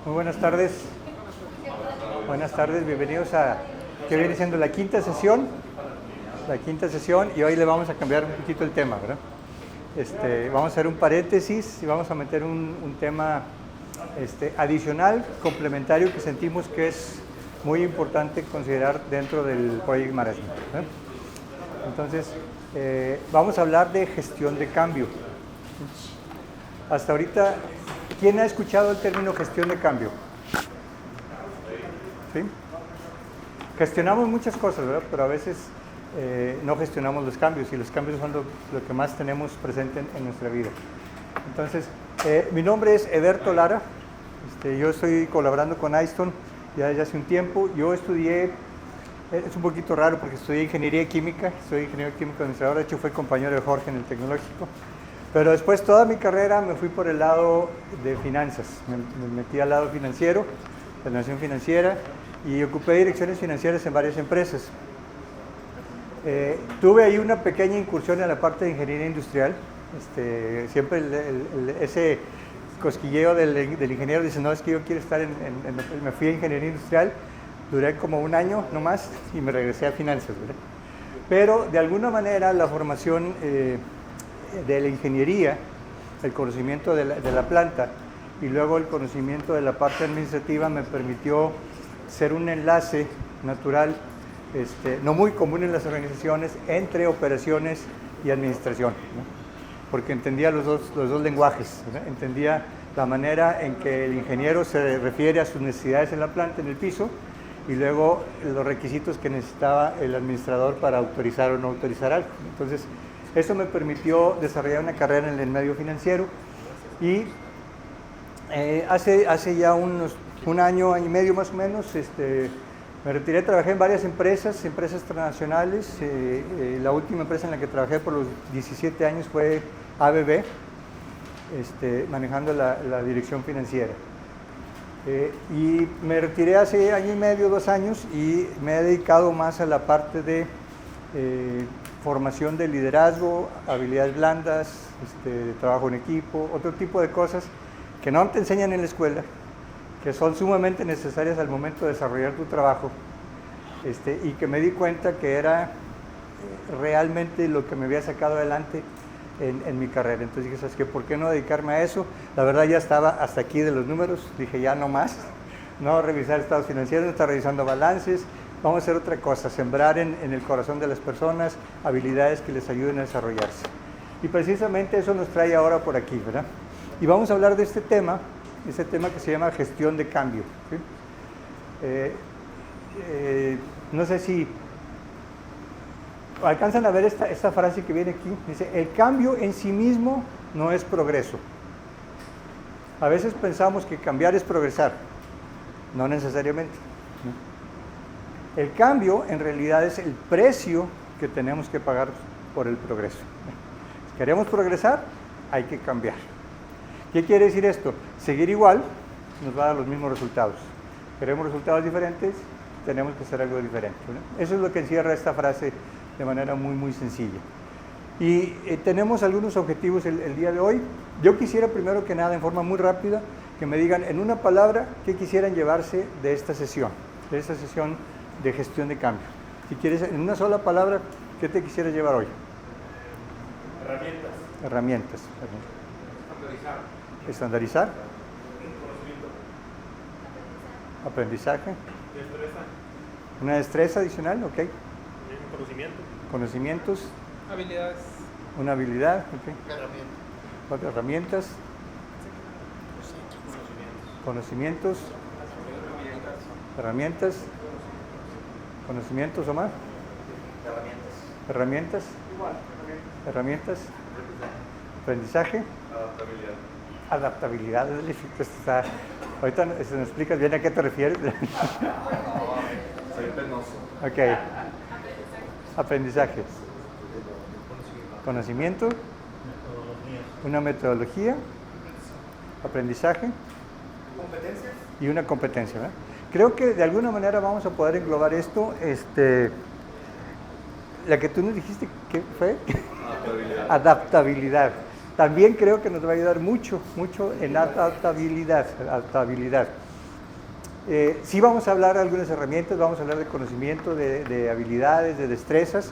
Muy buenas tardes. Buenas tardes, bienvenidos a que viene siendo la quinta sesión. Y hoy le vamos a cambiar un poquito el tema, ¿verdad? Vamos a hacer un paréntesis y vamos a meter un tema adicional, complementario, que sentimos que es muy importante considerar dentro del Project Management, ¿verdad? Entonces, vamos a hablar de gestión de cambio. Hasta ahorita, ¿quién ha escuchado el término gestión de cambio? ¿Sí? Gestionamos muchas cosas, ¿verdad? Pero a veces no gestionamos los cambios, y los cambios son lo que más tenemos presente en nuestra vida. Entonces, mi nombre es Eberto Lara. Yo estoy colaborando con Aiston ya desde hace un tiempo. Yo estudié, es un poquito raro porque estudié ingeniería química, soy ingeniero químico administrador, de hecho fui compañero de Jorge en el tecnológico. Pero después toda mi carrera me fui por el lado de finanzas, me metí al lado financiero, planificación financiera, y ocupé direcciones financieras en varias empresas. Tuve ahí una pequeña incursión en la parte de ingeniería industrial. Siempre ese cosquilleo del ingeniero dice, no, es que yo quiero estar me fui a ingeniería industrial, duré como un año nomás y me regresé a finanzas, ¿verdad? Pero de alguna manera la formación de la ingeniería, el conocimiento de la planta y luego el conocimiento de la parte administrativa me permitió ser un enlace natural, no muy común en las organizaciones, entre operaciones y administración, ¿no? Porque entendía los dos lenguajes, ¿no? Entendía la manera en que el ingeniero se refiere a sus necesidades en la planta, en el piso, y luego los requisitos que necesitaba el administrador para autorizar o no autorizar algo. Entonces, eso me permitió desarrollar una carrera en el medio financiero, y hace ya un año y medio más o menos, me retiré, trabajé en varias empresas transnacionales. La última empresa en la que trabajé por los 17 años fue ABB, manejando la dirección financiera. Y me retiré hace año y medio, 2 años, y me he dedicado más a la parte de formación de liderazgo, habilidades blandas, de trabajo en equipo, otro tipo de cosas que no te enseñan en la escuela, que son sumamente necesarias al momento de desarrollar tu trabajo, y que me di cuenta que era realmente lo que me había sacado adelante en mi carrera. Entonces dije, ¿sabes qué? ¿Por qué no dedicarme a eso? La verdad ya estaba hasta aquí de los números, dije ya no más, no revisar estados financieros, no estar revisando balances, vamos a hacer otra cosa, sembrar en el corazón de las personas habilidades que les ayuden a desarrollarse. Y precisamente eso nos trae ahora por aquí, ¿verdad? Y vamos a hablar de este tema que se llama gestión de cambio, ¿sí? No sé si alcanzan a ver esta frase que viene aquí. Dice, el cambio en sí mismo no es progreso. A veces pensamos que cambiar es progresar, no necesariamente, ¿no? El cambio en realidad es el precio que tenemos que pagar por el progreso. Si queremos progresar, hay que cambiar. ¿Qué quiere decir esto? Seguir igual nos va a dar los mismos resultados. Queremos resultados diferentes, tenemos que hacer algo diferente, ¿no? Eso es lo que encierra esta frase de manera muy, muy sencilla. Y tenemos algunos objetivos el día de hoy. Yo quisiera, primero que nada, en forma muy rápida, que me digan en una palabra qué quisieran llevarse de esta sesión de gestión de cambio. Si quieres, en una sola palabra, ¿qué te quisieras llevar hoy? Herramientas. Estandarizar. Aprendizaje. Destreza. Una destreza adicional, ok. Conocimientos. Habilidades. Una habilidad, ok. Otras herramientas. Conocimientos. Herramientas. Conocimientos o más. Herramientas. Herramientas. Aprendizaje. Adaptabilidad. Ahorita nos explicas bien a qué te refieres. Soy penoso. Ok. Aprendizaje. Conocimiento. Una metodología. Aprendizaje. Competencias. Y una competencia, ¿verdad? Creo que de alguna manera vamos a poder englobar esto. La que tú nos dijiste, ¿qué fue? Adaptabilidad. También creo que nos va a ayudar mucho en adaptabilidad. Sí vamos a hablar de algunas herramientas, vamos a hablar de conocimiento, de habilidades, de destrezas,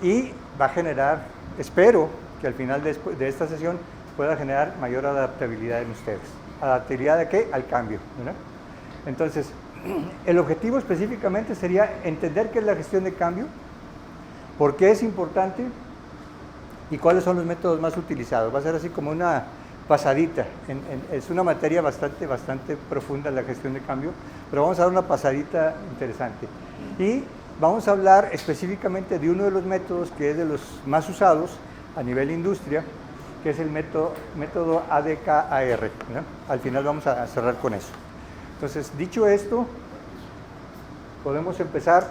y va a generar, espero que al final de esta sesión pueda generar mayor adaptabilidad en ustedes. ¿Adaptabilidad a qué? Al cambio, ¿verdad? Entonces, el objetivo específicamente sería entender qué es la gestión de cambio, por qué es importante y cuáles son los métodos más utilizados. Va a ser así como una pasadita, es una materia bastante profunda la gestión de cambio, pero vamos a dar una pasadita interesante. Y vamos a hablar específicamente de uno de los métodos que es de los más usados a nivel industria, que es el método ADKAR, ¿no? Al final vamos a cerrar con eso. Entonces, dicho esto, podemos empezar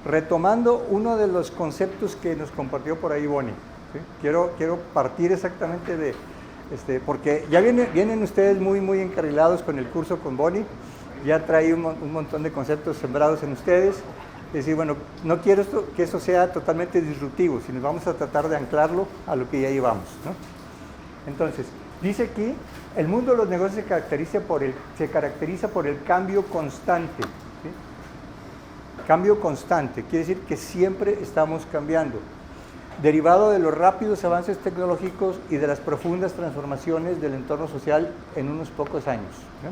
retomando uno de los conceptos que nos compartió por ahí Bonnie, ¿sí? Quiero partir exactamente de, porque ya vienen ustedes muy encarrilados con el curso con Bonnie, ya trae un montón de conceptos sembrados en ustedes. Es decir, bueno, no quiero que eso sea totalmente disruptivo, sino vamos a tratar de anclarlo a lo que ya llevamos, ¿no? Entonces, dice aquí, el mundo de los negocios se caracteriza por el cambio constante, ¿sí? Cambio constante, quiere decir que siempre estamos cambiando, derivado de los rápidos avances tecnológicos y de las profundas transformaciones del entorno social en unos pocos años, ¿no?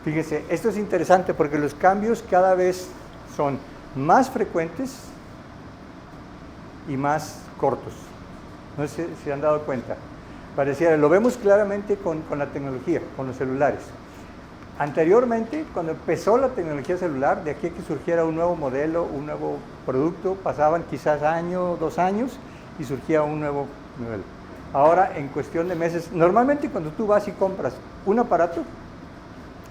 Fíjense, esto es interesante porque los cambios cada vez son más frecuentes y más cortos. No sé si se han dado cuenta. Pareciera, lo vemos claramente con la tecnología, con los celulares. Anteriormente, cuando empezó la tecnología celular, de aquí a que surgiera un nuevo modelo, un nuevo producto, pasaban quizás año, 2 años y surgía un nuevo modelo. Ahora, en cuestión de meses, normalmente cuando tú vas y compras un aparato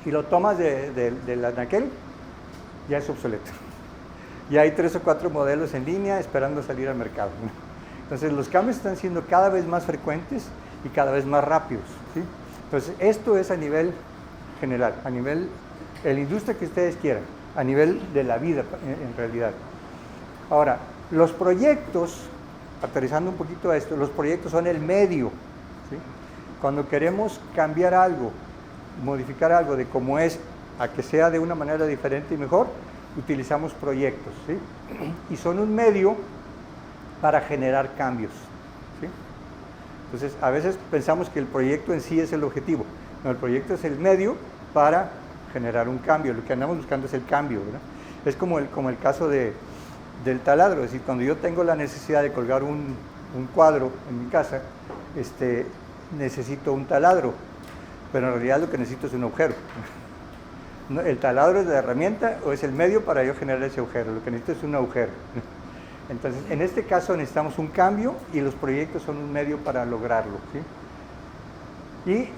y lo tomas de aquel, ya es obsoleto. Ya hay 3 o 4 modelos en línea esperando salir al mercado, ¿no? Entonces los cambios están siendo cada vez más frecuentes y cada vez más rápidos, ¿sí? Entonces esto es a nivel general, a nivel de la industria que ustedes quieran, a nivel de la vida en realidad. Ahora, los proyectos, aterrizando un poquito a esto, los proyectos son el medio, ¿sí? Cuando queremos cambiar algo, modificar algo de cómo es a que sea de una manera diferente y mejor, utilizamos proyectos, ¿sí? Y son un medio para generar cambios, ¿sí? Entonces, a veces pensamos que el proyecto en sí es el objetivo. No, el proyecto es el medio para generar un cambio. Lo que andamos buscando es el cambio, ¿verdad? Es como el caso del taladro. Es decir, cuando yo tengo la necesidad de colgar un cuadro en mi casa, necesito un taladro, pero en realidad lo que necesito es un agujero. ¿El taladro es la herramienta o es el medio para yo generar ese agujero? Lo que necesito es un agujero. Entonces, en este caso necesitamos un cambio y los proyectos son un medio para lograrlo, ¿sí? Y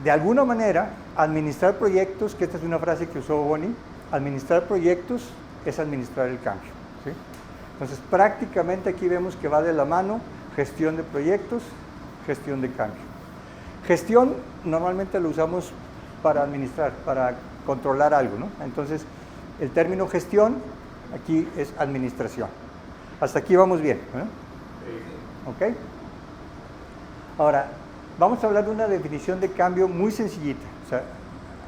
de alguna manera, administrar proyectos, que esta es una frase que usó Bonnie, administrar proyectos es administrar el cambio, ¿sí? Entonces, prácticamente aquí vemos que va de la mano gestión de proyectos, gestión de cambio. Gestión normalmente lo usamos para administrar, para controlar algo, ¿no? Entonces, el término gestión aquí es administración. Hasta aquí vamos bien, ¿eh? ¿Ok? Ahora, vamos a hablar de una definición de cambio muy sencillita. O sea,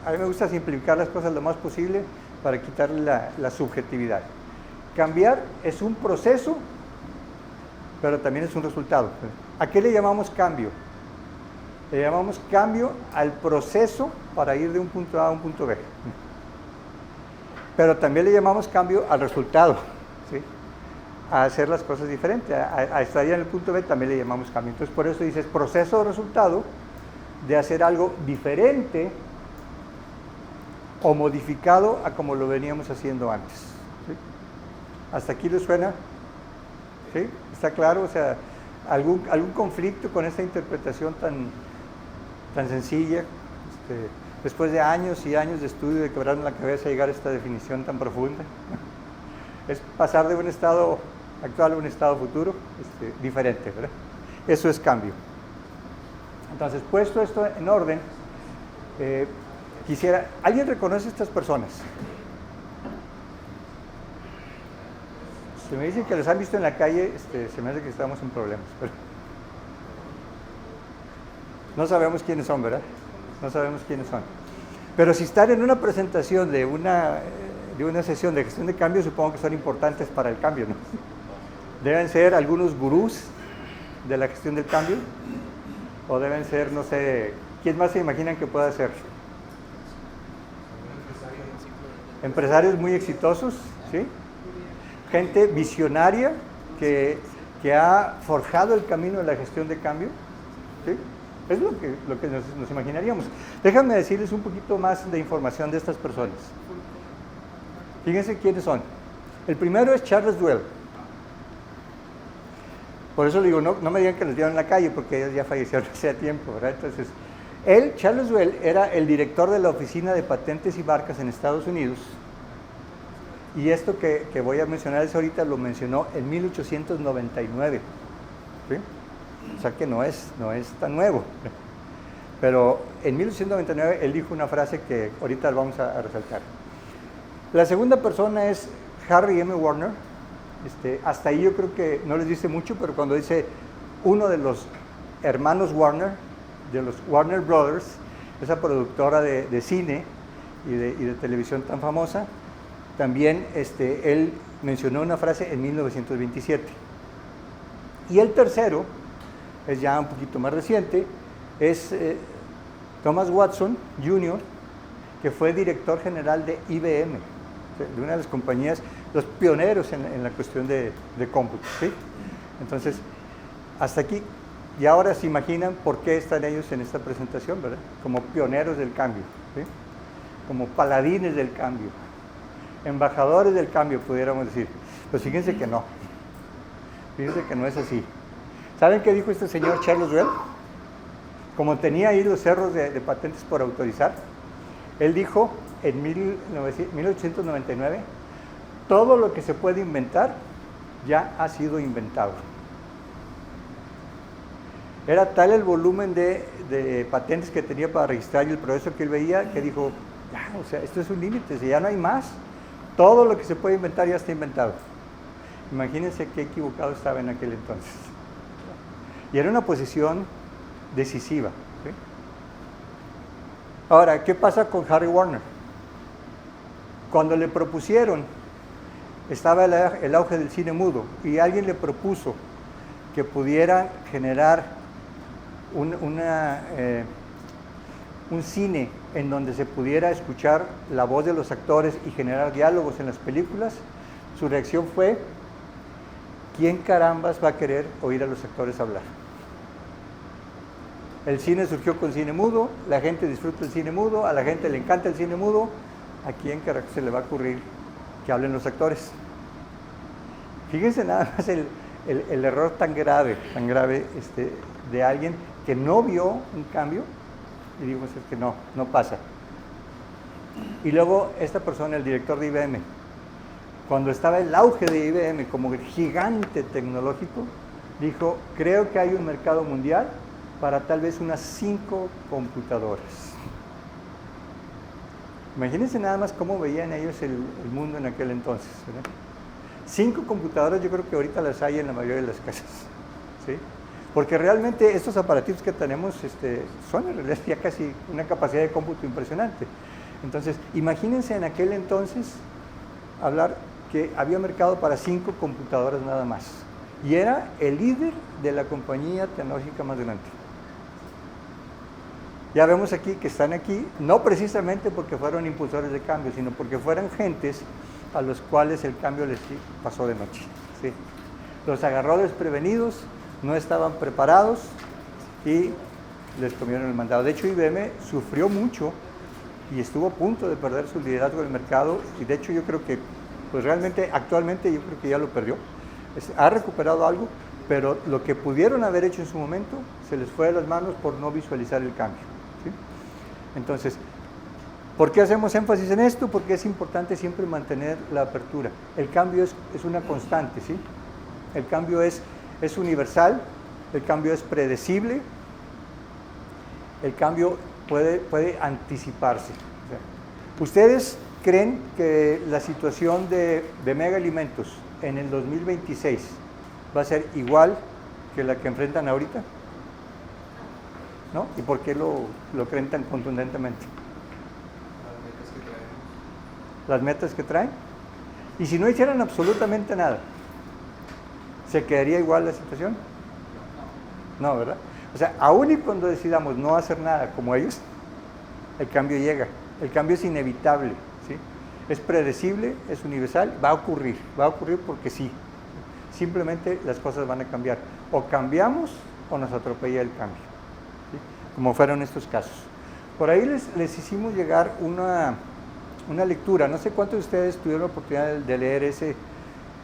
a mí me gusta simplificar las cosas lo más posible para quitarle la subjetividad. Cambiar es un proceso, pero también es un resultado. ¿A qué le llamamos cambio? Le llamamos cambio al proceso para ir de un punto A a un punto B. Pero también le llamamos cambio al resultado, ¿sí? A hacer las cosas diferentes, a estar ya en el punto B también le llamamos cambio. Entonces, por eso dices proceso o resultado de hacer algo diferente o modificado a como lo veníamos haciendo antes, ¿sí? ¿Hasta aquí les suena? ¿Sí? ¿Está claro? O sea, algún conflicto con esta interpretación tan sencilla, después de años y años de estudio, de quebrarme la cabeza, llegar a esta definición tan profunda. Es pasar de un estado actual a un estado futuro diferente, ¿verdad? Eso es cambio. Entonces, puesto esto en orden, ¿alguien reconoce a estas personas? Si me dicen que los han visto en la calle, se me hace que estamos en problemas. Pero no sabemos quiénes son, ¿verdad? No sabemos quiénes son. Pero si están en una presentación de una sesión de gestión de cambio, supongo que son importantes para el cambio, ¿no? Deben ser algunos gurús de la gestión del cambio, o deben ser, no sé, ¿quién más se imaginan que pueda ser? Empresarios muy exitosos, ¿sí? Gente visionaria que ha forjado el camino de la gestión de cambio, ¿sí? Es lo que nos imaginaríamos. Déjenme decirles un poquito más de información de estas personas. Fíjense quiénes son. El primero es Charles Duell. Por eso le digo, no me digan que los vieron en la calle, porque ellos ya fallecieron hace tiempo, ¿verdad? Entonces, Charles Duell, era el director de la Oficina de Patentes y Marcas en Estados Unidos. Y esto que voy a mencionarles ahorita lo mencionó en 1899. ¿Sí? O sea que no es tan nuevo. Pero en 1899 él dijo una frase que ahorita vamos a resaltar. La segunda persona es Harry M. Warner. Hasta ahí yo creo que no les dice mucho, pero cuando dice uno de los hermanos Warner, de los Warner Brothers, esa productora de cine y de televisión tan famosa, también él mencionó una frase en 1927. Y el tercero, es ya un poquito más reciente, es Thomas Watson Jr., que fue director general de IBM, de una de las compañías, los pioneros en la cuestión de cómputo, ¿sí? Entonces, hasta aquí. Y ahora se imaginan por qué están ellos en esta presentación, ¿verdad? Como pioneros del cambio, ¿sí? Como paladines del cambio, embajadores del cambio, pudiéramos decir. Pues fíjense que no. Fíjense que no es así. ¿Saben qué dijo este señor Charles Duell? Como tenía ahí los cerros de patentes por autorizar, él dijo en 1899, todo lo que se puede inventar ya ha sido inventado. Era tal el volumen de patentes que tenía para registrar y el progreso que él veía, que dijo, ya, o sea, esto es un límite, si ya no hay más, todo lo que se puede inventar ya está inventado. Imagínense qué equivocado estaba en aquel entonces. Y era una posición decisiva, ¿sí? Ahora, ¿qué pasa con Harry Warner? Cuando le propusieron, estaba el auge del cine mudo, y alguien le propuso que pudiera generar un cine en donde se pudiera escuchar la voz de los actores y generar diálogos en las películas, su reacción fue, ¿quién carambas va a querer oír a los actores hablar? El cine surgió con cine mudo, la gente disfruta el cine mudo, a la gente le encanta el cine mudo, ¿a quién carajo se le va a ocurrir que hablen los actores? Fíjense nada más el error tan grave de alguien que no vio un cambio y dijo, es que no pasa. Y luego esta persona, el director de IBM, cuando estaba el auge de IBM como gigante tecnológico, dijo, creo que hay un mercado mundial para tal vez unas 5 computadoras. Imagínense nada más cómo veían ellos el mundo en aquel entonces, ¿verdad? 5 computadoras yo creo que ahorita las hay en la mayoría de las casas, ¿sí? Porque realmente estos aparatos que tenemos son en realidad ya casi una capacidad de cómputo impresionante. Entonces, imagínense en aquel entonces hablar que había mercado para 5 computadoras nada más. Y era el líder de la compañía tecnológica más grande. Ya vemos aquí que están aquí, no precisamente porque fueron impulsores de cambio, sino porque fueran gentes a los cuales el cambio les pasó de noche, ¿sí? Los agarró desprevenidos, no estaban preparados y les comieron el mandado. De hecho, IBM sufrió mucho y estuvo a punto de perder su liderazgo del mercado, y de hecho yo creo que, pues realmente, actualmente yo creo que ya lo perdió. Ha recuperado algo, pero lo que pudieron haber hecho en su momento se les fue de las manos por no visualizar el cambio, ¿sí? Entonces, ¿por qué hacemos énfasis en esto? Porque es importante siempre mantener la apertura. El cambio es una constante, ¿sí? El cambio es universal, el cambio es predecible, el cambio puede anticiparse. O sea, ¿ustedes creen que la situación de Mega Alimentos en el 2026 va a ser igual que la que enfrentan ahorita? ¿No? ¿Y por qué lo creen tan contundentemente? las metas que traen. Y si no hicieran absolutamente nada, ¿se quedaría igual la situación? No, ¿verdad? O sea, aún y cuando decidamos no hacer nada como ellos, el cambio llega. El cambio es inevitable, ¿sí? Es predecible, es universal, va a ocurrir porque sí. Simplemente las cosas van a cambiar. O cambiamos o nos atropella el cambio, ¿sí? Como fueron estos casos. Por ahí les hicimos llegar una lectura. No sé cuántos de ustedes tuvieron la oportunidad de leer ese.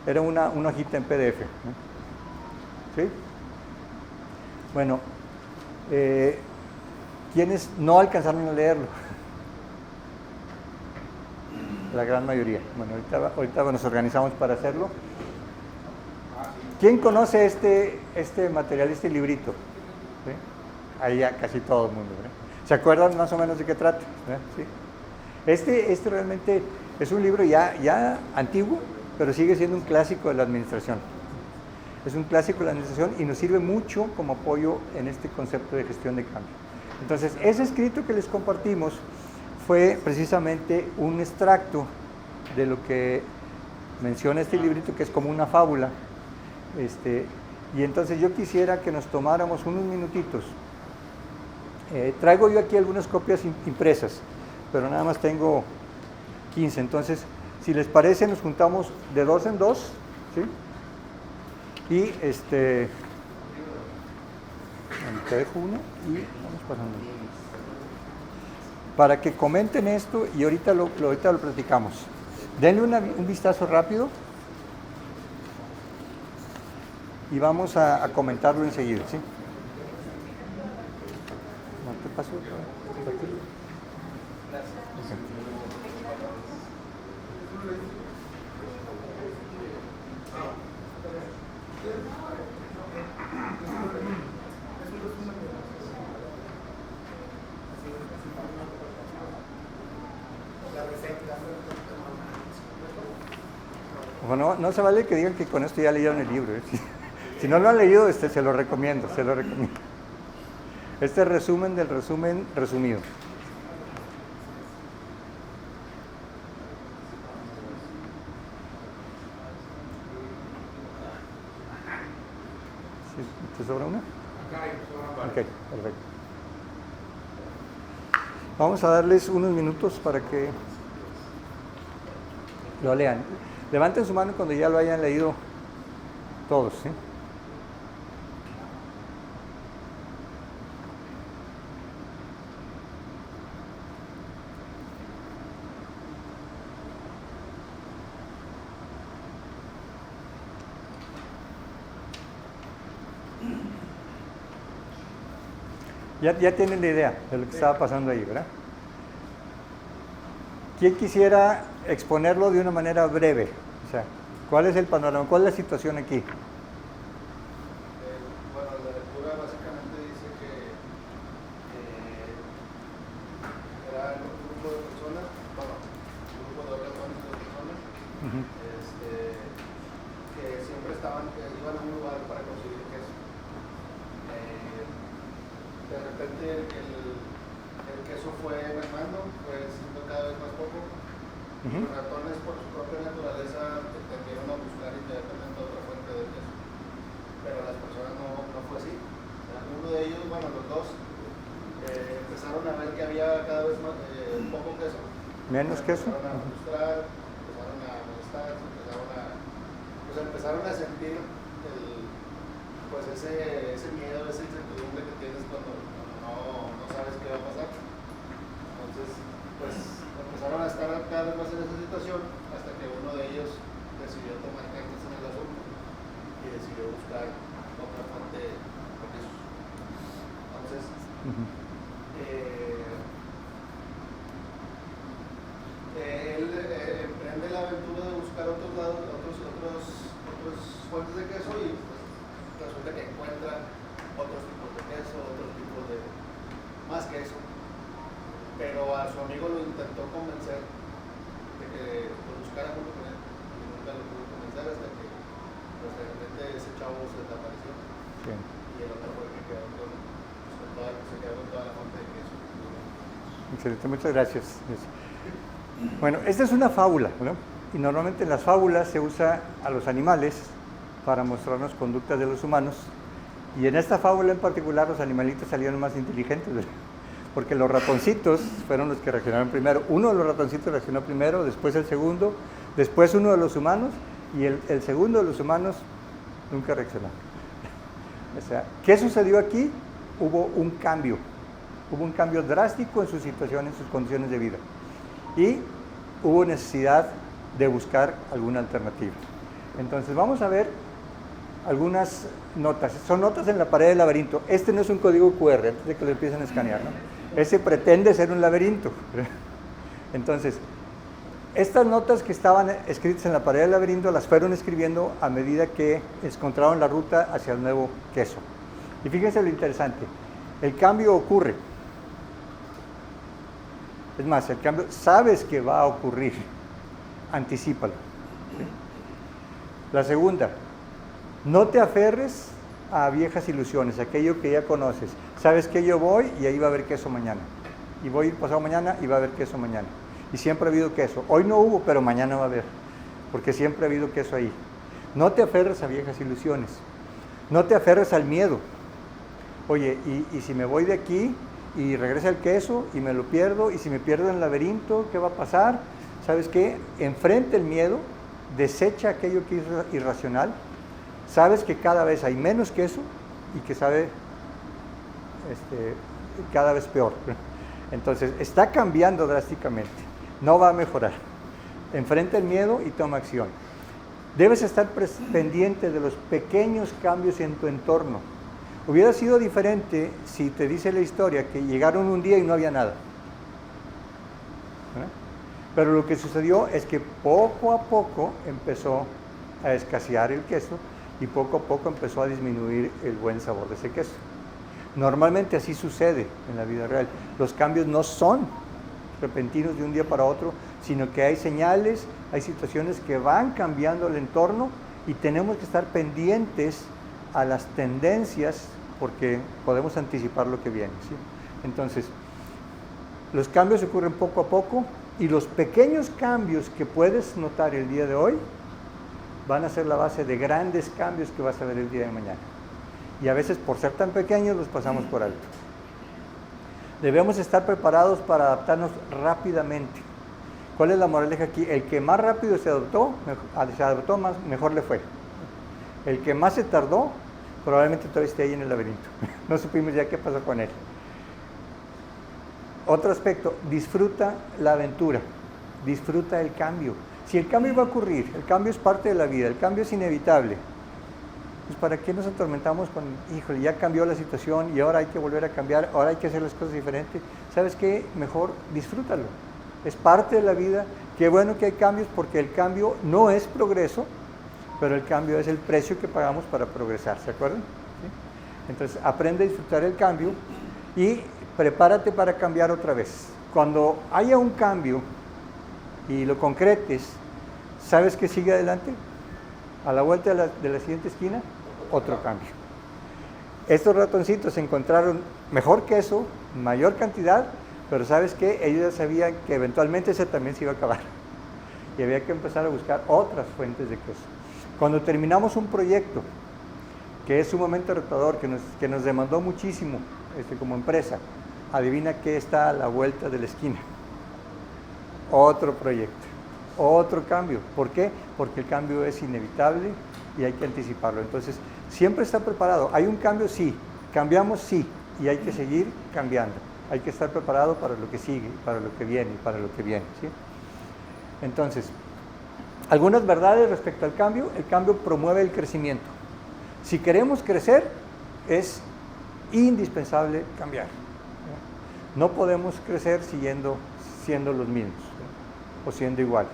Era una hojita en PDF, ¿no? ¿Sí? Bueno, ¿quiénes no alcanzaron a leerlo? La gran mayoría. Bueno, ahorita nos organizamos para hacerlo. ¿Quién conoce este material, este librito? ¿Sí? Ahí ya casi todo el mundo, ¿verdad? ¿Se acuerdan más o menos de qué trata? ¿Sí? Este realmente es un libro ya antiguo, pero sigue siendo un clásico de la administración. Es un clásico de la administración y nos sirve mucho como apoyo en este concepto de gestión de cambio. Entonces, ese escrito que les compartimos fue precisamente un extracto de lo que menciona este librito, que es como una fábula. Y entonces yo quisiera que nos tomáramos unos minutitos. Traigo yo aquí algunas copias impresas, pero nada más tengo 15. Entonces, si les parece, nos juntamos de 2 en 2, ¿sí? Y te dejo uno y vamos pasando. Para que comenten esto y ahorita lo platicamos. Denle un vistazo rápido y vamos a comentarlo enseguida, ¿sí? ¿No te pasó? Bueno, no se vale que digan que con esto ya leyeron el libro, ¿eh? Si no lo han leído, se lo recomiendo, Este es resumen del resumen resumido. ¿Sí? ¿Te sobra una? Ok, perfecto. Vamos a darles unos minutos para que lo lean. Levanten su mano cuando ya lo hayan leído todos, ¿sí? Ya tienen la idea de lo que estaba pasando ahí, ¿verdad? ¿Quién quisiera exponerlo de una manera breve? O sea, ¿cuál es el panorama? ¿Cuál es la situación aquí? Bueno, la lectura básicamente dice que era un grupo de personas, bueno, un grupo de ratones de personas, que siempre iban a un lugar para conseguir queso. De repente el queso fue mermando, fue siendo cada vez más poco. Los ratones, por su propia naturaleza, tendieron a buscar inmediatamente otra fuente de queso. Pero las personas no fue así. Uno de ellos, bueno, los dos, empezaron a ver que había cada vez más poco queso. ¿Menos queso? Empezaron a frustrar, empezaron a molestar, empezaron a sentir ese miedo, esa incertidumbre que tienes cuando no sabes qué va a pasar. Entonces, pues empezaron a estar cada vez más en esa situación hasta que uno de ellos decidió tomar cartas en el asunto y decidió buscar otra fuente de quesos. Entonces, él emprende la aventura de buscar otros fuentes de queso y pues resulta que encuentra otros tipos de queso, otros tipos de más queso. Pero a su amigo lo intentó convencer de que lo buscara junto con él y nunca lo pudo convencer hasta que pues, de repente ese chavo se desapareció. Sí. Y el otro fue el que quedó se quedó con toda la fuente de queso. Excelente, muchas gracias. Bueno, esta es una fábula, ¿no? Y normalmente en las fábulas se usa a los animales para mostrarnos conductas de los humanos. Y en esta fábula en particular los animalitos salieron más inteligentes, ¿verdad? Porque los ratoncitos fueron los que reaccionaron primero. Uno de los ratoncitos reaccionó primero, después el segundo, después uno de los humanos, y el segundo de los humanos nunca reaccionó. O sea, ¿qué sucedió aquí? Hubo un cambio drástico en su situación, en sus condiciones de vida. Y hubo necesidad de buscar alguna alternativa. Entonces vamos a ver algunas notas. Son notas en la pared del laberinto. Este no es un código QR, antes de que lo empiecen a escanear, ¿no? Ese pretende ser un laberinto. Entonces, estas notas que estaban escritas en la pared del laberinto las fueron escribiendo a medida que encontraron la ruta hacia el nuevo queso. Y fíjense lo interesante, el cambio ocurre. Es más, el cambio sabes que va a ocurrir, anticípalo. ¿Sí? La segunda, no te aferres a viejas ilusiones, aquello que ya conoces. Sabes que yo voy y ahí va a haber queso mañana. Y voy pasado mañana y va a haber queso mañana. Y siempre ha habido queso. Hoy no hubo, pero mañana va a haber. Porque siempre ha habido queso ahí. No te aferres a viejas ilusiones. No te aferres al miedo. Oye, y si me voy de aquí y regresa el queso y me lo pierdo, y si me pierdo en el laberinto, ¿qué va a pasar? ¿Sabes qué? Enfrenta el miedo, desecha aquello que es irracional. Sabes que cada vez hay menos queso y que sabe cada vez peor. Entonces, está cambiando drásticamente. No va a mejorar. Enfrenta el miedo y toma acción. Debes estar pendiente de los pequeños cambios en tu entorno. Hubiera sido diferente si te dice la historia que llegaron un día y no había nada. ¿Eh? Pero lo que sucedió es que poco a poco empezó a escasear el queso y poco a poco empezó a disminuir el buen sabor de ese queso. Normalmente así sucede en la vida real. Los cambios no son repentinos de un día para otro, sino que hay señales, hay situaciones que van cambiando el entorno y tenemos que estar pendientes a las tendencias porque podemos anticipar lo que viene, ¿sí? Entonces, los cambios ocurren poco a poco y los pequeños cambios que puedes notar el día de hoy van a ser la base de grandes cambios que vas a ver el día de mañana. Y a veces por ser tan pequeños los pasamos por alto. Debemos estar preparados para adaptarnos rápidamente. ¿Cuál es la moraleja aquí? El que más rápido se adaptó más, mejor le fue. El que más se tardó, probablemente todavía esté ahí en el laberinto. No supimos ya qué pasó con él. Otro aspecto, disfruta la aventura, disfruta el cambio. Si el cambio va a ocurrir, el cambio es parte de la vida, el cambio es inevitable, pues ¿para qué nos atormentamos con, híjole, ya cambió la situación y ahora hay que volver a cambiar, ahora hay que hacer las cosas diferentes? ¿Sabes qué? Mejor disfrútalo. Es parte de la vida. Qué bueno que hay cambios porque el cambio no es progreso, pero el cambio es el precio que pagamos para progresar, ¿se acuerdan? ¿Sí? Entonces, aprende a disfrutar el cambio y prepárate para cambiar otra vez. Cuando haya un cambio y lo concretes, ¿sabes qué sigue adelante? A la vuelta de la siguiente esquina, otro cambio. Estos ratoncitos encontraron mejor queso, mayor cantidad, pero ¿sabes qué? Ellos ya sabían que eventualmente ese también se iba a acabar. Y había que empezar a buscar otras fuentes de queso. Cuando terminamos un proyecto, que es sumamente retador, que nos demandó muchísimo como empresa, adivina qué está a la vuelta de la esquina. Otro proyecto, otro cambio. ¿Por qué? Porque el cambio es inevitable y hay que anticiparlo. Entonces, siempre está preparado. Hay un cambio, sí. Cambiamos, sí. Y hay que seguir cambiando. Hay que estar preparado para lo que sigue, para lo que viene, para lo que viene, ¿sí? Entonces, algunas verdades respecto al cambio. El cambio promueve el crecimiento. Si queremos crecer, es indispensable cambiar. No podemos crecer siendo los mismos, ¿sí? O siendo iguales,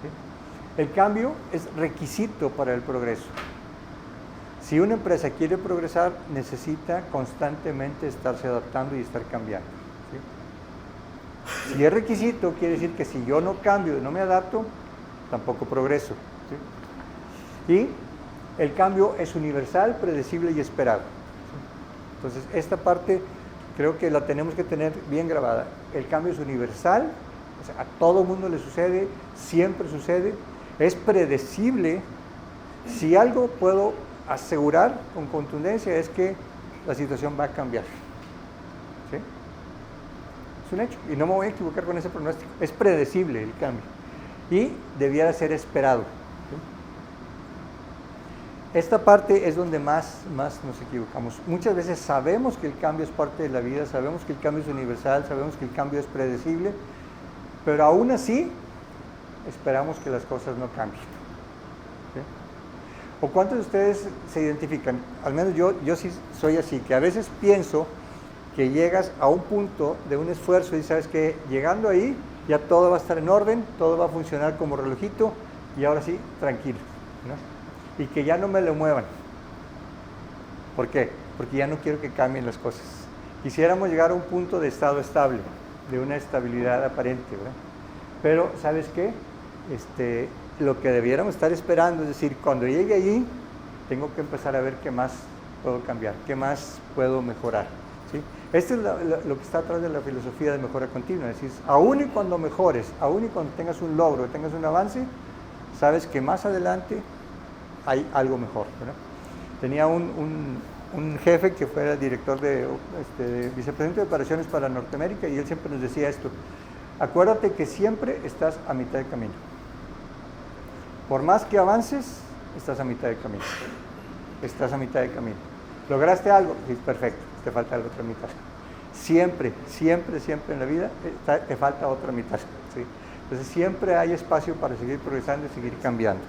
¿sí? El cambio es requisito para el progreso. Si una empresa quiere progresar, necesita constantemente estarse adaptando y estar cambiando, ¿sí? Si es requisito, quiere decir que si yo no cambio, no me adapto, tampoco progreso, ¿sí? Y el cambio es universal, predecible y esperado, ¿sí? Entonces, esta parte creo que la tenemos que tener bien grabada. El cambio es universal, O sea, a todo mundo le sucede, siempre sucede, es predecible. Si algo puedo asegurar con contundencia es que la situación va a cambiar. ¿Sí? Es un hecho, y no me voy a equivocar con ese pronóstico. Es predecible el cambio y debiera ser esperado. ¿Sí? Esta parte es donde más nos equivocamos. Muchas veces sabemos que el cambio es parte de la vida, sabemos que el cambio es universal, sabemos que el cambio es predecible, pero aún así esperamos que las cosas no cambien. ¿Sí? ¿O cuántos de ustedes se identifican? Al menos yo sí soy así, que a veces pienso que llegas a un punto de un esfuerzo y sabes que llegando ahí ya todo va a estar en orden, todo va a funcionar como relojito y ahora sí, tranquilo, ¿no? Y que ya no me lo muevan. ¿Por qué? Porque ya no quiero que cambien las cosas. Quisiéramos llegar a un punto de estado estable, de una estabilidad aparente, ¿verdad? Pero, ¿sabes qué? Lo que debiéramos estar esperando, es decir, cuando llegue allí, tengo que empezar a ver qué más puedo cambiar, qué más puedo mejorar. ¿Sí? Esto es lo que está atrás de la filosofía de mejora continua. Es decir, aún y cuando mejores, aún y cuando tengas un logro, tengas un avance, sabes que más adelante hay algo mejor, ¿verdad? Tenía un jefe que fue el director de vicepresidente de operaciones para Norteamérica, y él siempre nos decía esto: acuérdate que siempre estás a mitad de camino. Por más que avances, estás a mitad de camino. Estás a mitad de camino. ¿Lograste algo? Sí, perfecto, te falta la otra mitad. Siempre en la vida te falta otra mitad. ¿Sí? Entonces siempre hay espacio para seguir progresando y seguir cambiando.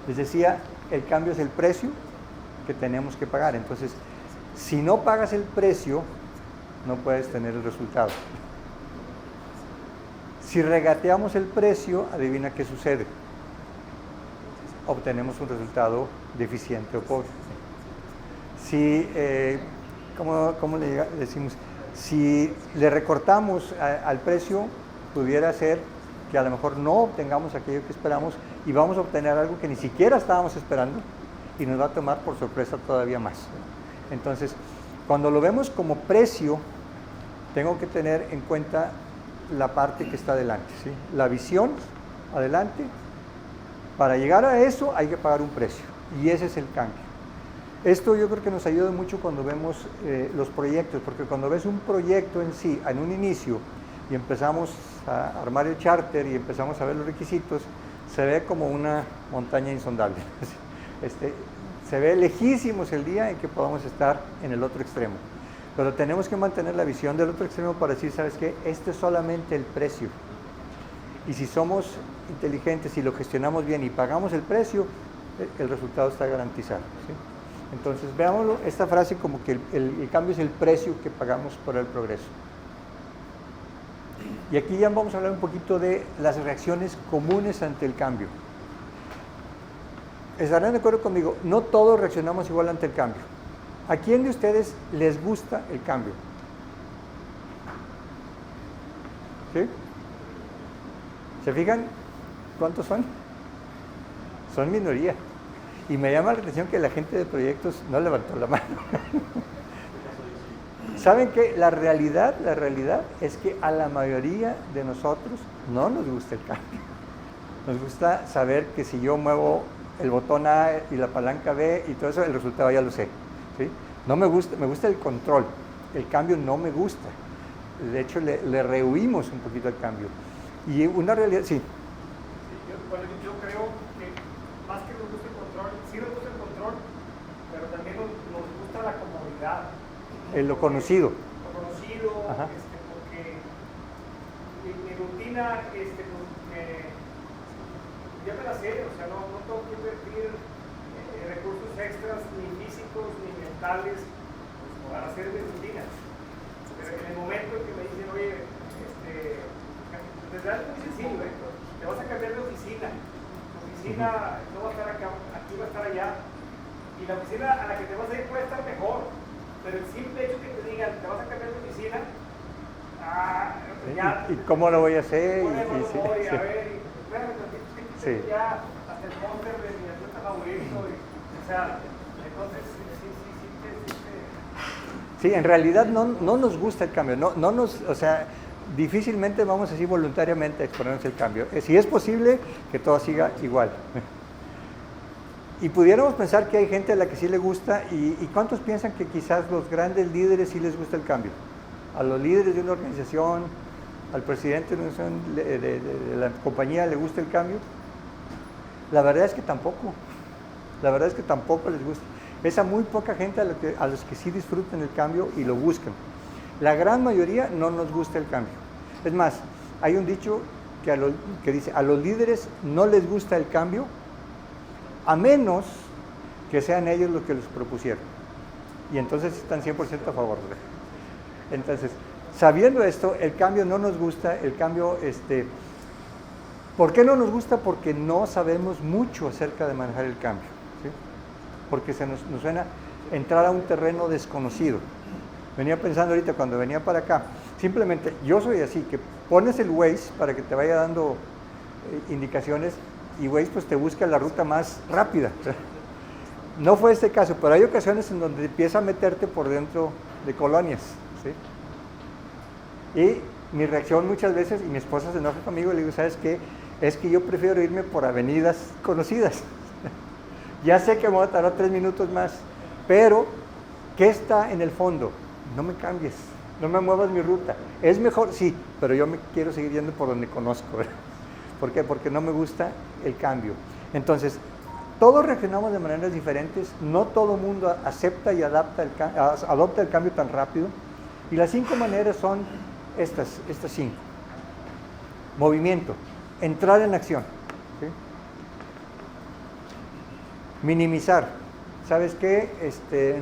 Les decía, el cambio es el precio que tenemos que pagar. Entonces, si no pagas el precio, no puedes tener el resultado. Si regateamos el precio, adivina qué sucede. Obtenemos un resultado deficiente o pobre. Si, ¿cómo le decimos? Si le recortamos al precio, pudiera ser que a lo mejor no obtengamos aquello que esperamos y vamos a obtener algo que ni siquiera estábamos esperando y nos va a tomar por sorpresa todavía más. Entonces, cuando lo vemos como precio, tengo que tener en cuenta la parte que está adelante, ¿sí? La visión adelante. Para llegar a eso hay que pagar un precio y ese es el cambio. Esto yo creo que nos ayuda mucho cuando vemos los proyectos, porque cuando ves un proyecto en sí, en un inicio, y empezamos a armar el charter y empezamos a ver los requisitos, se ve como una montaña insondable. Se ve lejísimos el día en que podamos estar en el otro extremo. Pero tenemos que mantener la visión del otro extremo para decir, ¿sabes qué? Este es solamente el precio. Y si somos inteligentes y lo gestionamos bien y pagamos el precio, el resultado está garantizado. ¿Sí? Entonces, veámoslo, esta frase como que el cambio es el precio que pagamos por el progreso. Y aquí ya vamos a hablar un poquito de las reacciones comunes ante el cambio. ¿Estarán de acuerdo conmigo? No todos reaccionamos igual ante el cambio. ¿A quién de ustedes les gusta el cambio? ¿Sí? ¿Se fijan cuántos son? Son minoría. Y me llama la atención que la gente de proyectos no levantó la mano. ¿Saben qué? La realidad es que a la mayoría de nosotros no nos gusta el cambio. Nos gusta saber que si yo muevo el botón A y la palanca B y todo eso, el resultado ya lo sé. ¿Sí? No me gusta el control. El cambio no me gusta. De hecho, le rehuimos un poquito al cambio. Y una realidad, sí. Yo creo que más que nos gusta el control, sí nos gusta el control, pero también nos gusta la comodidad. Lo conocido. Lo conocido, porque mi rutina, ya me la sé, o sea, no tengo que invertir recursos extras, ni físicos, ni mentales, para hacer mi rutina. Pero en el momento en que me dicen, oye, desde algo muy sencillo, te vas a cambiar de oficina. Tu oficina no va a estar acá, aquí va a estar allá. Y la oficina a la que te vas a ir puede estar mejor. Pero el simple hecho que te digan, te vas a cambiar de oficina, ya. ¿Y cómo lo voy a hacer? A ver, ya hasta el póster de mi atleta favorito. O sea, entonces, sí. Sí, en realidad no nos gusta el cambio. O sea, difícilmente vamos así voluntariamente a exponernos el cambio. Si es posible, que todo siga igual. Y pudiéramos pensar que hay gente a la que sí le gusta, y ¿cuántos piensan que quizás los grandes líderes sí les gusta el cambio? A los líderes de una organización, al presidente de una organización, de la compañía le gusta el cambio. La verdad es que tampoco. La verdad es que tampoco les gusta. Es a muy poca gente a los que sí disfrutan el cambio y lo buscan. La gran mayoría no nos gusta el cambio. Es más, hay un dicho que dice, a los líderes no les gusta el cambio, a menos que sean ellos los que los propusieron. Y entonces están 100% a favor. Entonces, sabiendo esto, el cambio no nos gusta, el cambio, ¿por qué no nos gusta? Porque no sabemos mucho acerca de manejar el cambio, ¿sí? Porque nos suena entrar a un terreno desconocido. Venía pensando ahorita cuando venía para acá, simplemente yo soy así, que pones el Waze para que te vaya dando indicaciones, y Waze pues te busca la ruta más rápida. No fue este caso, pero hay ocasiones en donde empieza a meterte por dentro de colonias, ¿sí? Y mi reacción muchas veces, y mi esposa se enoja conmigo, le digo, ¿sabes qué? Es que yo prefiero irme por avenidas conocidas. Ya sé que me voy a tardar 3 minutos más, pero ¿qué está en el fondo? No me cambies, no me muevas mi ruta. Es mejor, sí, pero yo me quiero seguir yendo por donde conozco. ¿Por qué? Porque no me gusta el cambio. Entonces, todos reaccionamos de maneras diferentes, no todo el mundo acepta y adopta el cambio tan rápido. Y las 5 maneras son estas 5. Movimiento, entrar en acción, ¿sí? Minimizar, ¿sabes qué?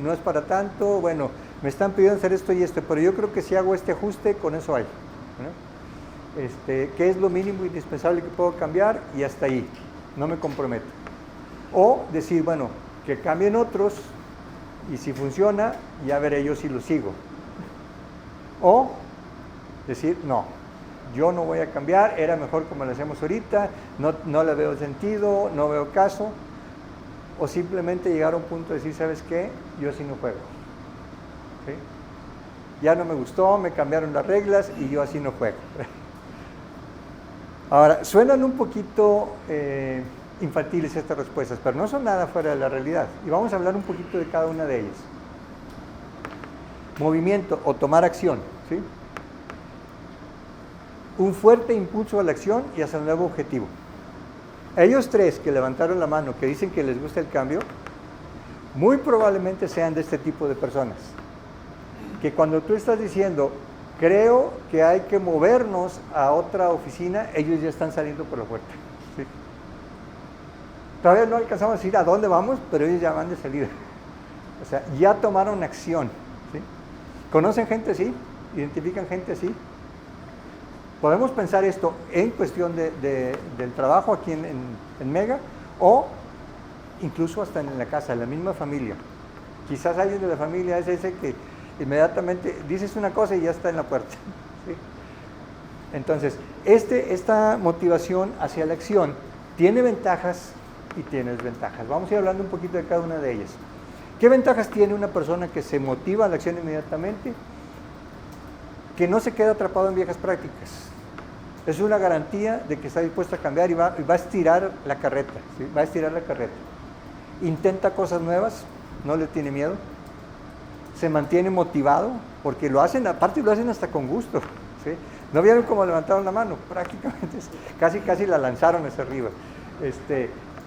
No es para tanto, bueno, me están pidiendo hacer esto y esto, pero yo creo que si hago este ajuste, con eso hay, ¿no? ¿Qué es lo mínimo indispensable que puedo cambiar? Y hasta ahí, no me comprometo. O decir, bueno, que cambien otros, y si funciona, ya veré yo si lo sigo. O decir, no, yo no voy a cambiar, era mejor como lo hacemos ahorita, no le veo sentido, no veo caso. O simplemente llegar a un punto de decir, ¿sabes qué? Yo así no juego, ¿sí? Ya no me gustó, me cambiaron las reglas y yo así no juego. Ahora, suenan un poquito infantiles estas respuestas, pero no son nada fuera de la realidad. Y vamos a hablar un poquito de cada una de ellas. Movimiento o tomar acción, ¿sí? Un fuerte impulso a la acción y hacia un nuevo objetivo. Ellos 3 que levantaron la mano, que dicen que les gusta el cambio, muy probablemente sean de este tipo de personas. Que cuando tú estás diciendo, creo que hay que movernos a otra oficina, ellos ya están saliendo por la puerta, ¿sí? Todavía no alcanzamos a decir a dónde vamos, pero ellos ya van de salida. O sea, ya tomaron acción, ¿sí? ¿Conocen gente así? ¿Identifican gente así? Podemos pensar esto en cuestión del trabajo aquí en Mega, o incluso hasta en la casa, en la misma familia. Quizás alguien de la familia es ese que inmediatamente dices una cosa y ya está en la puerta, ¿sí? Entonces, esta motivación hacia la acción tiene ventajas y tiene desventajas. Vamos a ir hablando un poquito de cada una de ellas. ¿Qué ventajas tiene una persona que se motiva a la acción inmediatamente? Que no se queda atrapado en viejas prácticas. Es una garantía de que está dispuesto a cambiar y va a estirar la carreta, ¿sí? Va a estirar la carreta. Intenta cosas nuevas, no le tiene miedo. Se mantiene motivado, porque lo hacen, aparte lo hacen hasta con gusto, ¿sí? ¿No vieron cómo levantaron la mano? Prácticamente, casi la lanzaron hacia arriba.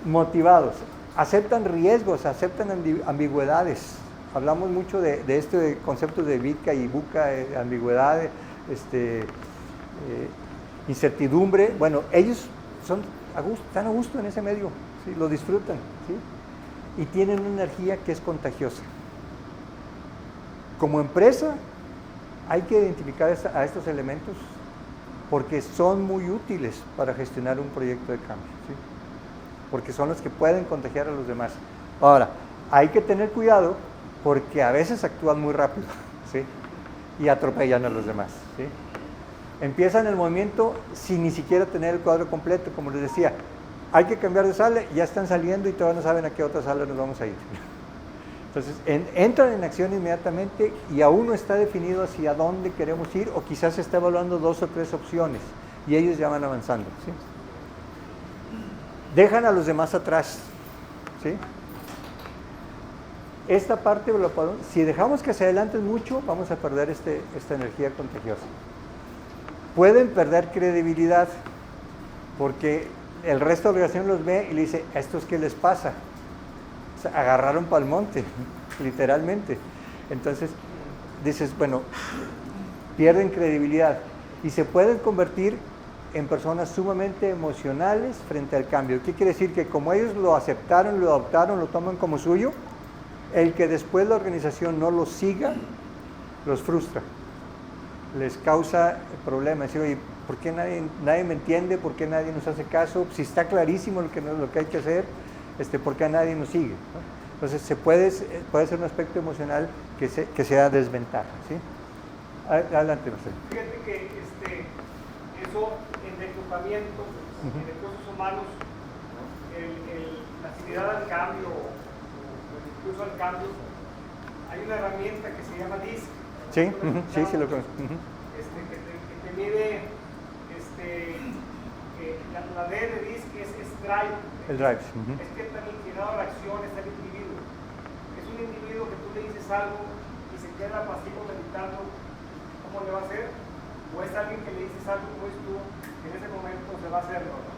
Motivados, aceptan riesgos, aceptan ambigüedades. Hablamos mucho de este concepto de VICA y BUCA, ambigüedad, incertidumbre. Bueno, ellos están a gusto en ese medio, ¿sí? Lo disfrutan, ¿sí? Y tienen una energía que es contagiosa. Como empresa, hay que identificar a estos elementos porque son muy útiles para gestionar un proyecto de cambio, ¿sí? Porque son los que pueden contagiar a los demás. Ahora, hay que tener cuidado porque a veces actúan muy rápido, ¿sí? Y atropellan a los demás, ¿sí? Empiezan el movimiento sin ni siquiera tener el cuadro completo, como les decía. Hay que cambiar de sala, ya están saliendo y todavía no saben a qué otra sala nos vamos a ir. Entonces, entran en acción inmediatamente y aún no está definido hacia dónde queremos ir o quizás se está evaluando 2 o 3 opciones y ellos ya van avanzando, ¿sí? Dejan a los demás atrás, ¿sí? Esta parte, si dejamos que se adelanten mucho, vamos a perder esta energía contagiosa. Pueden perder credibilidad porque el resto de la organización los ve y le dice, ¿a estos qué les pasa? O sea, agarraron pa'l monte, literalmente. Entonces, dices, bueno, pierden credibilidad y se pueden convertir en personas sumamente emocionales frente al cambio. ¿Qué quiere decir? Que como ellos lo aceptaron, lo adoptaron, lo toman como suyo, el que después la organización no lo siga, los frustra, les causa problemas. Decir, oye, ¿por qué nadie me entiende? ¿Por qué nadie nos hace caso? Si está clarísimo lo que hay que hacer, ¿por qué nadie nos sigue? ¿No? Entonces puede ser un aspecto emocional que sea desventaja, ¿sí? Adelante, Marcelo. Fíjate que eso en reclutamiento, en recursos humanos, la afinidad al cambio o el impulso al cambio, hay una herramienta que se llama DISC. Sí, sí, lo conozco. Que te mide la D de DISC es drive. El drive. Es que tan inclinado a la acción está el individuo. Es un individuo que tú le dices algo y se queda pasivo meditando cómo le va a hacer, o es alguien que le dices algo como es tú, que en ese momento se va a hacerlo, ¿no?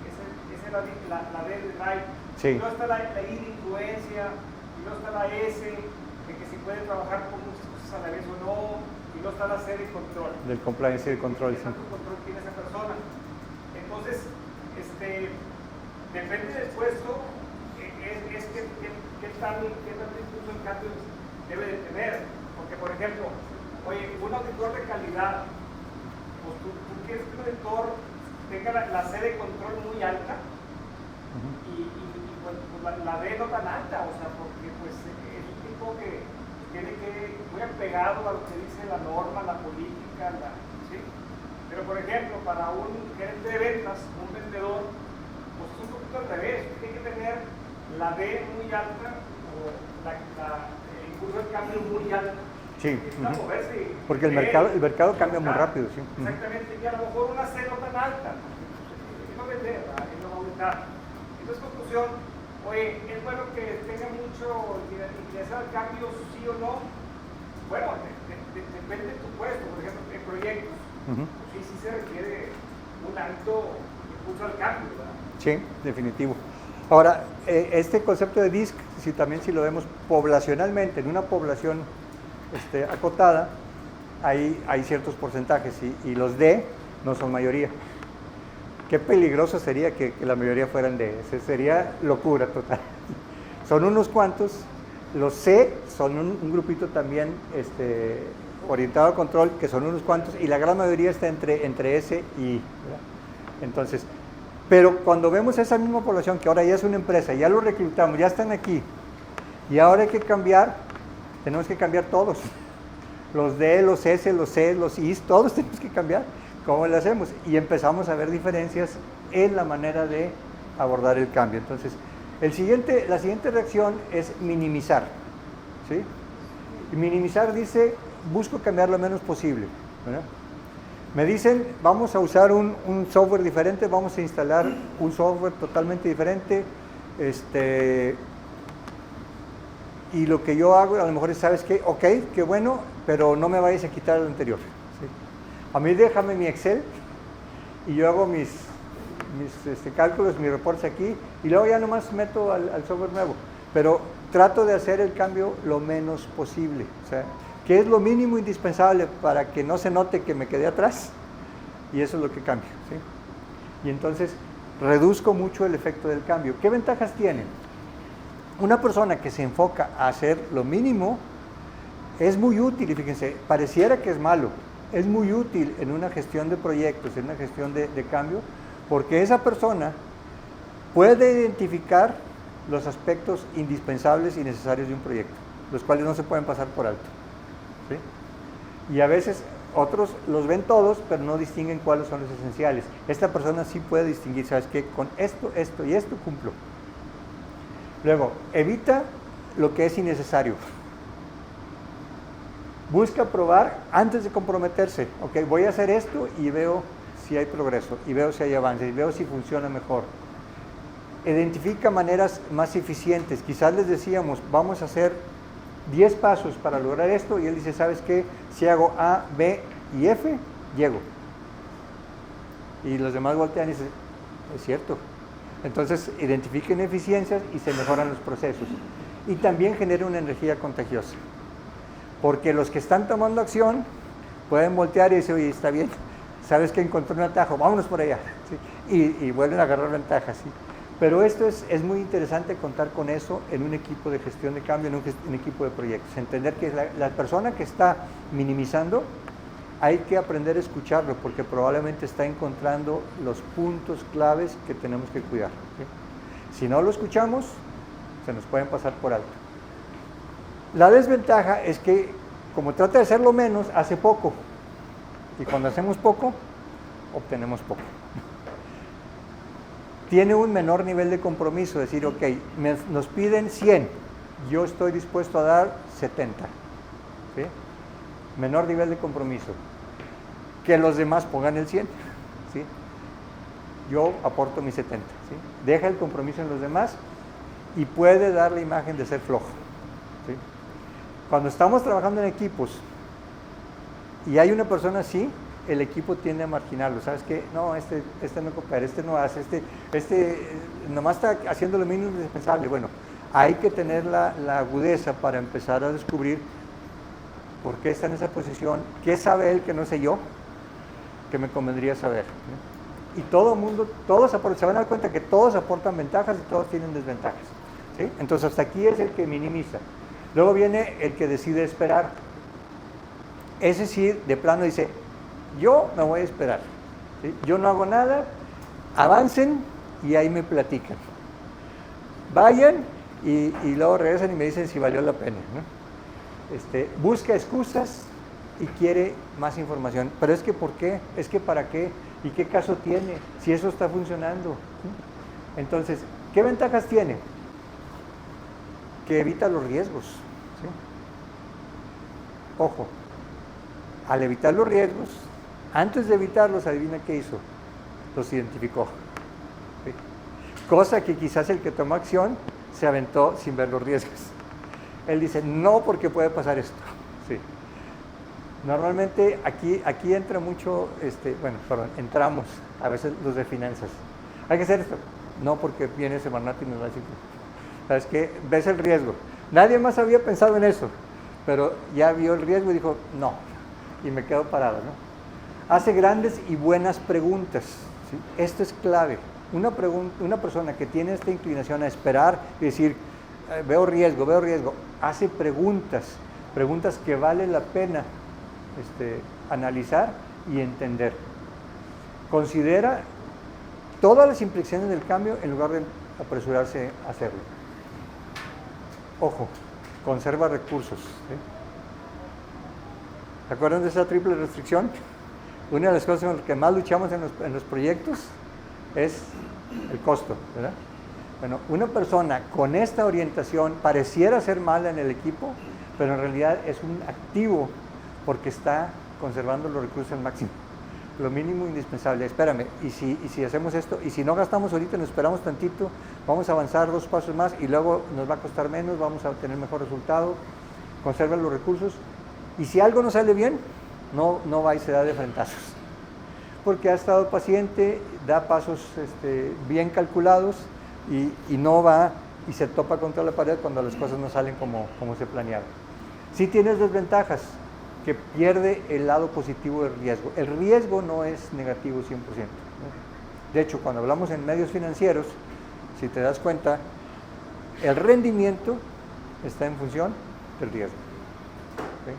Esa es la D de drive. Sí. Y luego está la I de influencia, y luego está la S, de que si puede trabajar con muchas cosas a la vez o no, y luego está la C de control. Del compliance y del control. ¿Qué tanto control tiene esa persona? Entonces, depende del puesto, es qué tanto impulso el cambio debe de tener. Porque, por ejemplo, oye, un auditor de calidad, pues tú quieres que un auditor tenga la C de control muy alta y pues, la D no tan alta, o sea, porque pues es un tipo que tiene que muy apegado a lo que dice la norma, la política, ¿sí? Pero por ejemplo, para un gerente de ventas, un vendedor, pues es un poquito al revés, tiene que tener la D muy alta o el impulso del cambio muy alto. Sí. Moverse, porque el mercado cambia muy rápido, sí. Exactamente, y a lo mejor una C no tan alta, y no vender, y no aumentar. Entonces, conclusión, oye, es bueno que tenga mucho interés al cambio, sí o no. Bueno, depende de tu puesto, por ejemplo, en proyectos, pues sí se requiere un alto impulso al cambio, ¿verdad? Sí, definitivo. Ahora, este concepto de DISC, si lo vemos poblacionalmente, en una población acotada, hay ciertos porcentajes y los D no son mayoría. Qué peligroso sería que la mayoría fueran D, sería locura total. Son unos cuantos, los C son un grupito también orientado a control, que son unos cuantos, y la gran mayoría está entre S y I, ¿verdad? Entonces, pero cuando vemos esa misma población, que ahora ya es una empresa, ya lo reclutamos, ya están aquí, y ahora hay que cambiar, tenemos que cambiar todos. Los D, los S, los C, los I, todos tenemos que cambiar. ¿Cómo lo hacemos? Y empezamos a ver diferencias en la manera de abordar el cambio. Entonces, la siguiente reacción es minimizar, ¿sí? Y minimizar dice, busco cambiar lo menos posible, ¿verdad? Me dicen, vamos a usar un software diferente, vamos a instalar un software totalmente diferente, y lo que yo hago a lo mejor es, ¿sabes qué? Ok, qué bueno, pero no me vayas a quitar el anterior, ¿sí? A mí déjame mi Excel y yo hago mis cálculos, mis reportes aquí y luego ya nomás meto al software nuevo, pero trato de hacer el cambio lo menos posible, o sea, que es lo mínimo indispensable para que no se note que me quedé atrás, y eso es lo que cambio, ¿sí? Y entonces reduzco mucho el efecto del cambio. ¿Qué ventajas tiene? Una persona que se enfoca a hacer lo mínimo es muy útil, y fíjense, pareciera que es malo, es muy útil en una gestión de proyectos, en una gestión de cambio, porque esa persona puede identificar los aspectos indispensables y necesarios de un proyecto, los cuales no se pueden pasar por alto, ¿sí? Y a veces otros los ven todos, pero no distinguen cuáles son los esenciales. Esta persona sí puede distinguir, ¿sabes qué? Con esto, esto y esto cumplo. Luego, evita lo que es innecesario. Busca probar antes de comprometerse. Ok, voy a hacer esto y veo si hay progreso, y veo si hay avance, y veo si funciona mejor. Identifica maneras más eficientes. Quizás les decíamos, vamos a hacer 10 pasos para lograr esto, y él dice, ¿sabes qué? Si hago A, B y F, llego. Y los demás voltean y dicen, es cierto. Entonces, identifiquen eficiencias y se mejoran los procesos. Y también genera una energía contagiosa. Porque los que están tomando acción pueden voltear y decir, oye, está bien, sabes que encontré un atajo, vámonos por allá. ¿Sí? Y vuelven a agarrar ventajas. ¿Sí? Pero esto es muy interesante contar con eso en un equipo de gestión de cambio, en un equipo de proyectos. Entender que la persona que está minimizando, hay que aprender a escucharlo, porque probablemente está encontrando los puntos claves que tenemos que cuidar. ¿Sí? Si no lo escuchamos, se nos pueden pasar por alto. La desventaja es que, como trata de hacerlo menos, hace poco. Y cuando hacemos poco, obtenemos poco. Tiene un menor nivel de compromiso, decir, ok, nos piden 100, yo estoy dispuesto a dar 70. ¿Sí? Menor nivel de compromiso. Que los demás pongan el 100. ¿Sí? Yo aporto mis 70. ¿Sí? Deja el compromiso en los demás y puede dar la imagen de ser flojo. ¿Sí? Cuando estamos trabajando en equipos y hay una persona así, el equipo tiende a marginarlo. ¿Sabes qué? No, este no coopera, este no hace, nomás está haciendo lo mínimo indispensable. Bueno, hay que tener la agudeza para empezar a descubrir por qué está en esa posición, qué sabe él que no sé yo, que me convendría saber. ¿Sí? Y todo el mundo, se van a dar cuenta que todos aportan ventajas y todos tienen desventajas. ¿Sí? Entonces hasta aquí es el que minimiza. Luego viene el que decide esperar. Ese sí, de plano dice, yo me voy a esperar. ¿Sí? Yo no hago nada, avancen y ahí me platican. Vayan y luego regresan y me dicen si valió la pena. ¿No? Busca excusas y quiere más información. Pero es que ¿por qué? Es que ¿para qué? ¿Y qué caso tiene? Si eso está funcionando. ¿Sí? Entonces, ¿qué ventajas tiene? Que evita los riesgos. ¿Sí? Ojo, al evitar los riesgos, antes de evitarlos, adivina qué hizo, los identificó. ¿Sí? Cosa que quizás el que tomó acción se aventó sin ver los riesgos. Él dice, no, porque puede pasar esto. ¿Sí? Normalmente aquí entra mucho, entramos a veces los de finanzas. Hay que hacer esto. No, porque viene ese Semarnat y nos va a decir, ¿sabes qué? Ves el riesgo. Nadie más había pensado en eso, pero ya vio el riesgo y dijo, no, y me quedo parado, ¿no? Hace grandes y buenas preguntas. ¿Sí? Esto es clave. Una persona que tiene esta inclinación a esperar y decir, veo riesgo, hace preguntas que vale la pena analizar y entender. Considera todas las implicaciones del cambio en lugar de apresurarse a hacerlo. Ojo, conserva recursos. ¿Sí? ¿Se acuerdan de esa triple restricción? Una de las cosas con las que más luchamos en los proyectos es el costo, ¿verdad? Bueno, una persona con esta orientación pareciera ser mala en el equipo, pero en realidad es un activo porque está conservando los recursos al máximo. Lo mínimo indispensable. Espérame, y si hacemos esto, y si no gastamos ahorita, nos esperamos tantito, vamos a avanzar 2 pasos más y luego nos va a costar menos, vamos a tener mejor resultado. Conserva los recursos. Y si algo no sale bien, no va y se da de frentazos. Porque ha estado paciente, da pasos bien calculados y no va y se topa contra la pared cuando las cosas no salen como se planeaba. Sí tienes desventajas, que pierde el lado positivo del riesgo. El riesgo no es negativo 100%. ¿No? De hecho, cuando hablamos en medios financieros, si te das cuenta, el rendimiento está en función del riesgo. ¿Sí?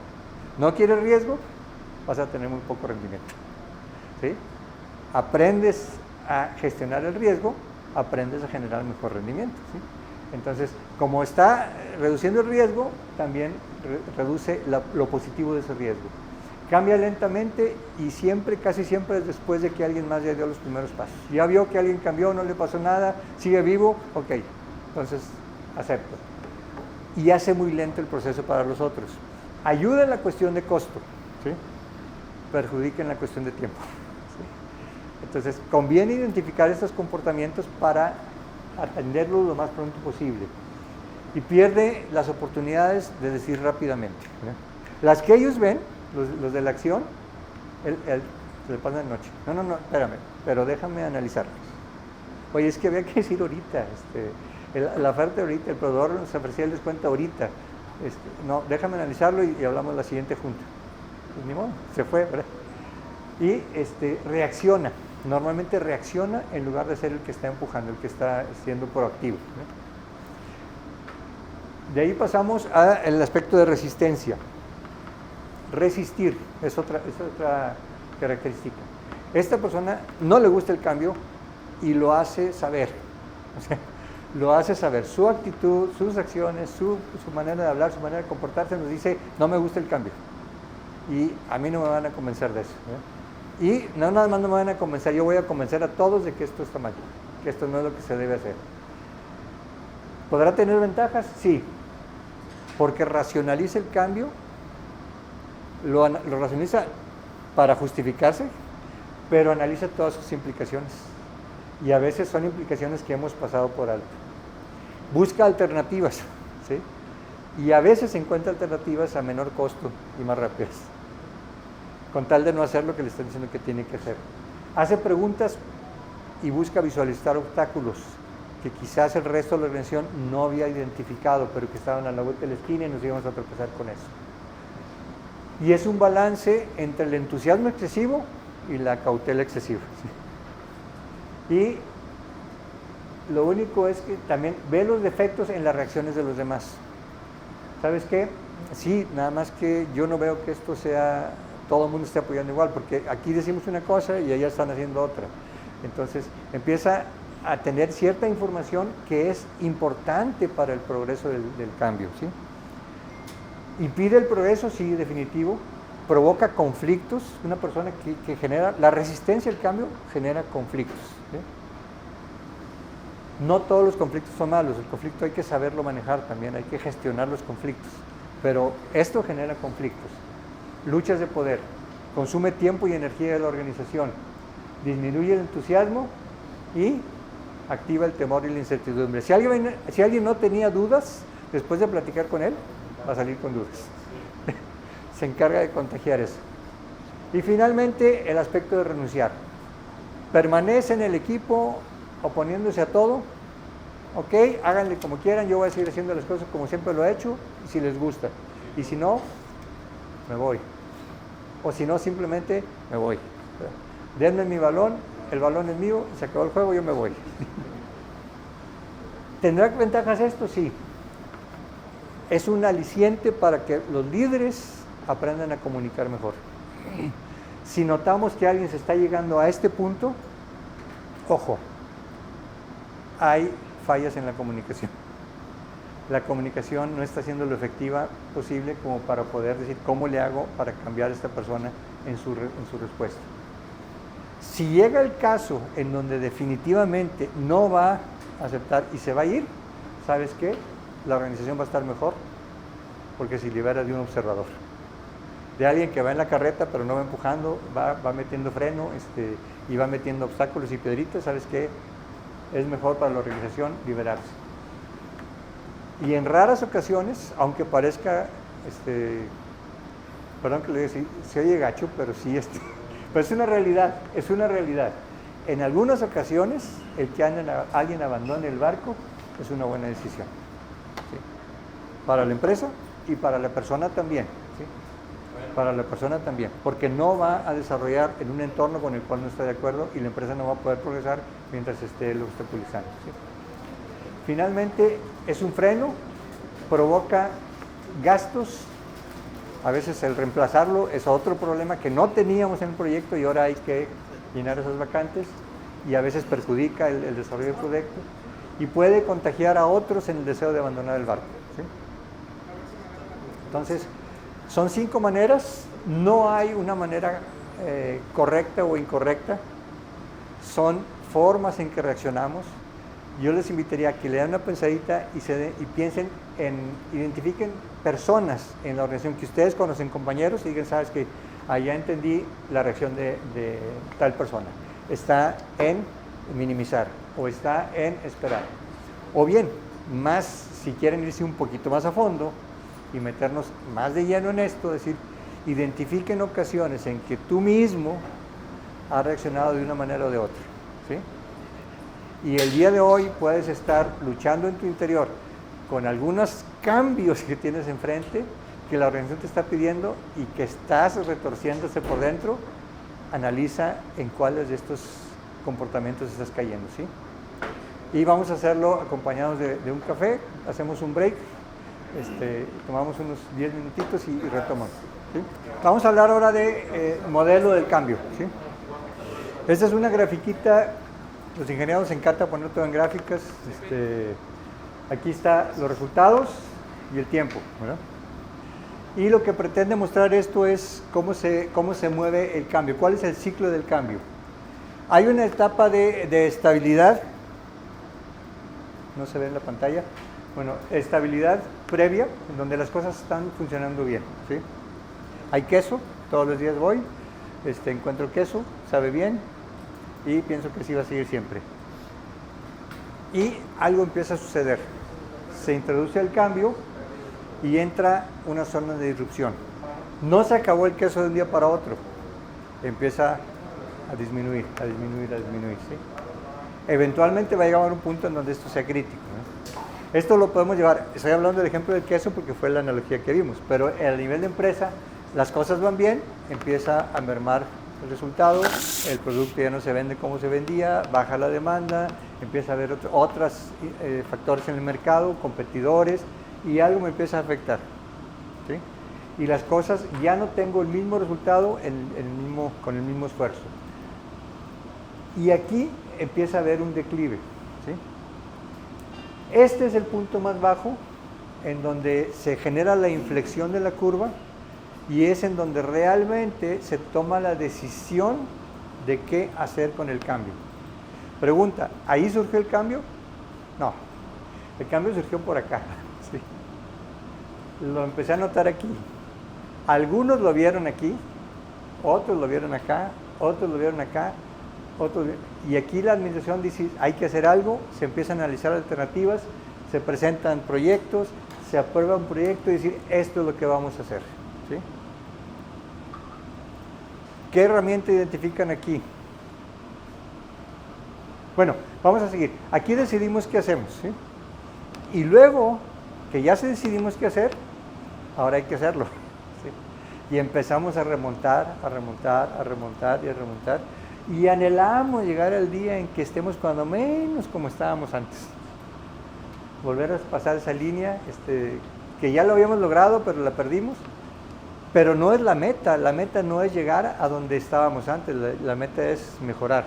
No quieres riesgo, vas a tener muy poco rendimiento. ¿Sí? Aprendes a gestionar el riesgo, aprendes a generar mejor rendimiento. ¿Sí? Entonces, como está reduciendo el riesgo, también reduce lo positivo de ese riesgo. Cambia lentamente y casi siempre es después de que alguien más ya dio los primeros pasos. Ya vio que alguien cambió, no le pasó nada, sigue vivo, ok, entonces acepto. y hace muy lento el proceso para los otros. Ayuda en la cuestión de costo, ¿sí? Perjudica en la cuestión de tiempo. ¿Sí? Entonces, conviene identificar estos comportamientos para atenderlos lo más pronto posible. Y pierde las oportunidades de decir rápidamente, ¿no? Las que ellos ven, los de la acción, se le pasa de noche. No, espérame, pero déjame analizarlos. Oye, es que había que decir ahorita, la oferta ahorita, el proveedor nos ofrecía el descuento ahorita. No, déjame analizarlo y hablamos la siguiente junta. Pues ni modo, se fue, ¿verdad? Y reacciona, normalmente reacciona en lugar de ser el que está empujando, el que está siendo proactivo, ¿no? De ahí pasamos al aspecto de resistencia. Resistir es otra característica. Esta persona no le gusta el cambio y lo hace saber. O sea, lo hace saber. Su actitud, sus acciones, su manera de hablar, su manera de comportarse nos dice, no me gusta el cambio. Y a mí no me van a convencer de eso, ¿eh? Y no nada más no me van a convencer, yo voy a convencer a todos de que esto está mal, que esto no es lo que se debe hacer. ¿Podrá tener ventajas? Sí. Porque racionaliza el cambio, lo racionaliza para justificarse, pero analiza todas sus implicaciones. Y a veces son implicaciones que hemos pasado por alto. Busca alternativas, ¿sí? Y a veces encuentra alternativas a menor costo y más rápidas, con tal de no hacer lo que le están diciendo que tiene que hacer. Hace preguntas y busca visualizar obstáculos que quizás el resto de la organización no había identificado, pero que estaban a la vuelta de la esquina y nos íbamos a tropezar con eso. Y es un balance entre el entusiasmo excesivo y la cautela excesiva, ¿sí? Y lo único es que también ve los defectos en las reacciones de los demás. ¿Sabes qué? Sí, nada más que yo no veo que esto sea, todo el mundo esté apoyando igual, porque aquí decimos una cosa y allá están haciendo otra. Entonces empieza a tener cierta información que es importante para el progreso del cambio, ¿sí? Impide el progreso, sí, definitivo. Provoca conflictos. Una persona que genera, la resistencia al cambio genera conflictos, ¿sí? No todos los conflictos son malos, el conflicto hay que saberlo manejar también, hay que gestionar los conflictos, pero esto genera conflictos. Luchas de poder, consume tiempo y energía de la organización, disminuye el entusiasmo y activa el temor y la incertidumbre. Si alguien no tenía dudas, después de platicar con él, va a salir con dudas. Se encarga de contagiar eso. Y finalmente, el aspecto de renunciar. Permanece en el equipo oponiéndose a todo. Ok, háganle como quieran, yo voy a seguir haciendo las cosas como siempre lo he hecho, si les gusta. Y si no, me voy. O si no, simplemente me voy. Denme mi balón, el balón es mío, se acabó el juego, yo me voy. ¿Tendrá ventajas esto? Sí. Es un aliciente para que los líderes aprendan a comunicar mejor. Si notamos que alguien se está llegando a este punto, ojo, hay fallas en la comunicación. La comunicación no está siendo lo efectiva posible como para poder decir cómo le hago para cambiar a esta persona en su respuesta. Si llega el caso en donde definitivamente no va a aceptar y se va a ir, ¿sabes qué? La organización va a estar mejor porque se libera de un observador. De alguien que va en la carreta pero no va empujando, va metiendo freno y va metiendo obstáculos y piedritas, ¿sabes qué? Es mejor para la organización liberarse. Y en raras ocasiones, aunque parezca, perdón que le diga, se oye gacho, pero sí, pero es una realidad. En algunas ocasiones, el que alguien abandone el barco es una buena decisión, ¿sí? Para la empresa y para la persona también, ¿sí? Para la persona también, porque no va a desarrollar en un entorno con el cual no está de acuerdo y la empresa no va a poder progresar mientras esté lo obstaculizando, ¿sí? Finalmente, es un freno, provoca gastos, a veces el reemplazarlo es otro problema que no teníamos en el proyecto y ahora hay que llenar esas vacantes y a veces perjudica el desarrollo del proyecto y puede contagiar a otros en el deseo de abandonar el barco, ¿sí? Entonces, son 5 maneras, no hay una manera correcta o incorrecta, son formas en que reaccionamos yo les invitaría a que le den una pensadita y piensen identifiquen personas en la organización que ustedes conocen, compañeros, y digan, sabes que ya entendí la reacción de tal persona. Está en minimizar o está en esperar. O bien, más si quieren irse un poquito más a fondo y meternos más de lleno en esto, decir, identifiquen ocasiones en que tú mismo has reaccionado de una manera o de otra, ¿sí? Y el día de hoy puedes estar luchando en tu interior con algunos cambios que tienes enfrente, que la organización te está pidiendo y que estás retorciéndose por dentro. Analiza en cuáles de estos comportamientos estás cayendo, ¿sí? Y vamos a hacerlo acompañados de un café, hacemos un break, tomamos unos 10 minutitos y retomamos, ¿sí? Vamos a hablar ahora de modelo del cambio, ¿sí? Esta es una grafiquita, los ingenieros nos encanta poner todo en gráficas. Aquí están los resultados y el tiempo, ¿verdad? Y lo que pretende mostrar esto es cómo se mueve el cambio, cuál es el ciclo del cambio. Hay una etapa de estabilidad, no se ve en la pantalla, bueno, estabilidad previa, en donde las cosas están funcionando bien, ¿sí? Hay queso, todos los días voy, encuentro queso, sabe bien, y pienso que así va a seguir siempre. Y algo empieza a suceder, se introduce el cambio y entra una zona de disrupción. No se acabó el queso de un día para otro, empieza a disminuir, ¿sí? Eventualmente va a llegar a un punto en donde esto sea crítico, ¿no? Esto lo podemos llevar, estoy hablando del ejemplo del queso porque fue la analogía que vimos, pero a nivel de empresa las cosas van bien, empieza a mermar el resultado, el producto ya no se vende como se vendía, baja la demanda, empieza a haber otros factores en el mercado, competidores, y algo me empieza a afectar, ¿sí? Y las cosas, ya no tengo el mismo resultado con el mismo esfuerzo. Y aquí empieza a haber un declive, ¿sí? Este es el punto más bajo en donde se genera la inflexión de la curva y es en donde realmente se toma la decisión de qué hacer con el cambio. Pregunta, ¿ahí surgió el cambio? No, el cambio surgió por acá, ¿sí? Lo empecé a notar aquí. Algunos lo vieron aquí, otros lo vieron acá, otros lo vieron acá, y aquí la administración dice, hay que hacer algo, se empiezan a analizar alternativas, se presentan proyectos, se aprueba un proyecto y decir, esto es lo que vamos a hacer, ¿sí? ¿Qué herramienta identifican aquí? Bueno, vamos a seguir. Aquí decidimos qué hacemos, ¿sí? Y luego que ya se decidimos qué hacer, ahora hay que hacerlo, ¿sí? Y empezamos a remontar, y anhelamos llegar al día en que estemos cuando menos como estábamos antes. Volver a pasar esa línea, que ya lo habíamos logrado, pero la perdimos. Pero no es la meta no es llegar a donde estábamos antes, la meta es mejorar.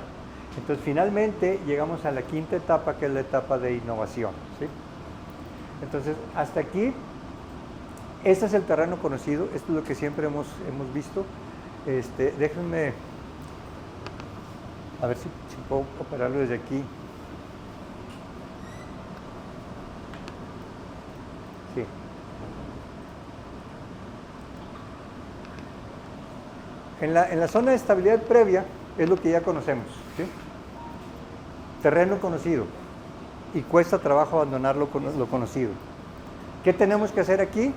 Entonces finalmente llegamos a la quinta etapa, que es la etapa de innovación, ¿sí? Entonces hasta aquí, este es el terreno conocido, esto es lo que siempre hemos visto. Déjenme, a ver si puedo operarlo desde aquí. Sí. En la zona de estabilidad previa es lo que ya conocemos, ¿sí? Terreno conocido, y cuesta trabajo abandonar lo conocido. ¿Qué tenemos que hacer aquí?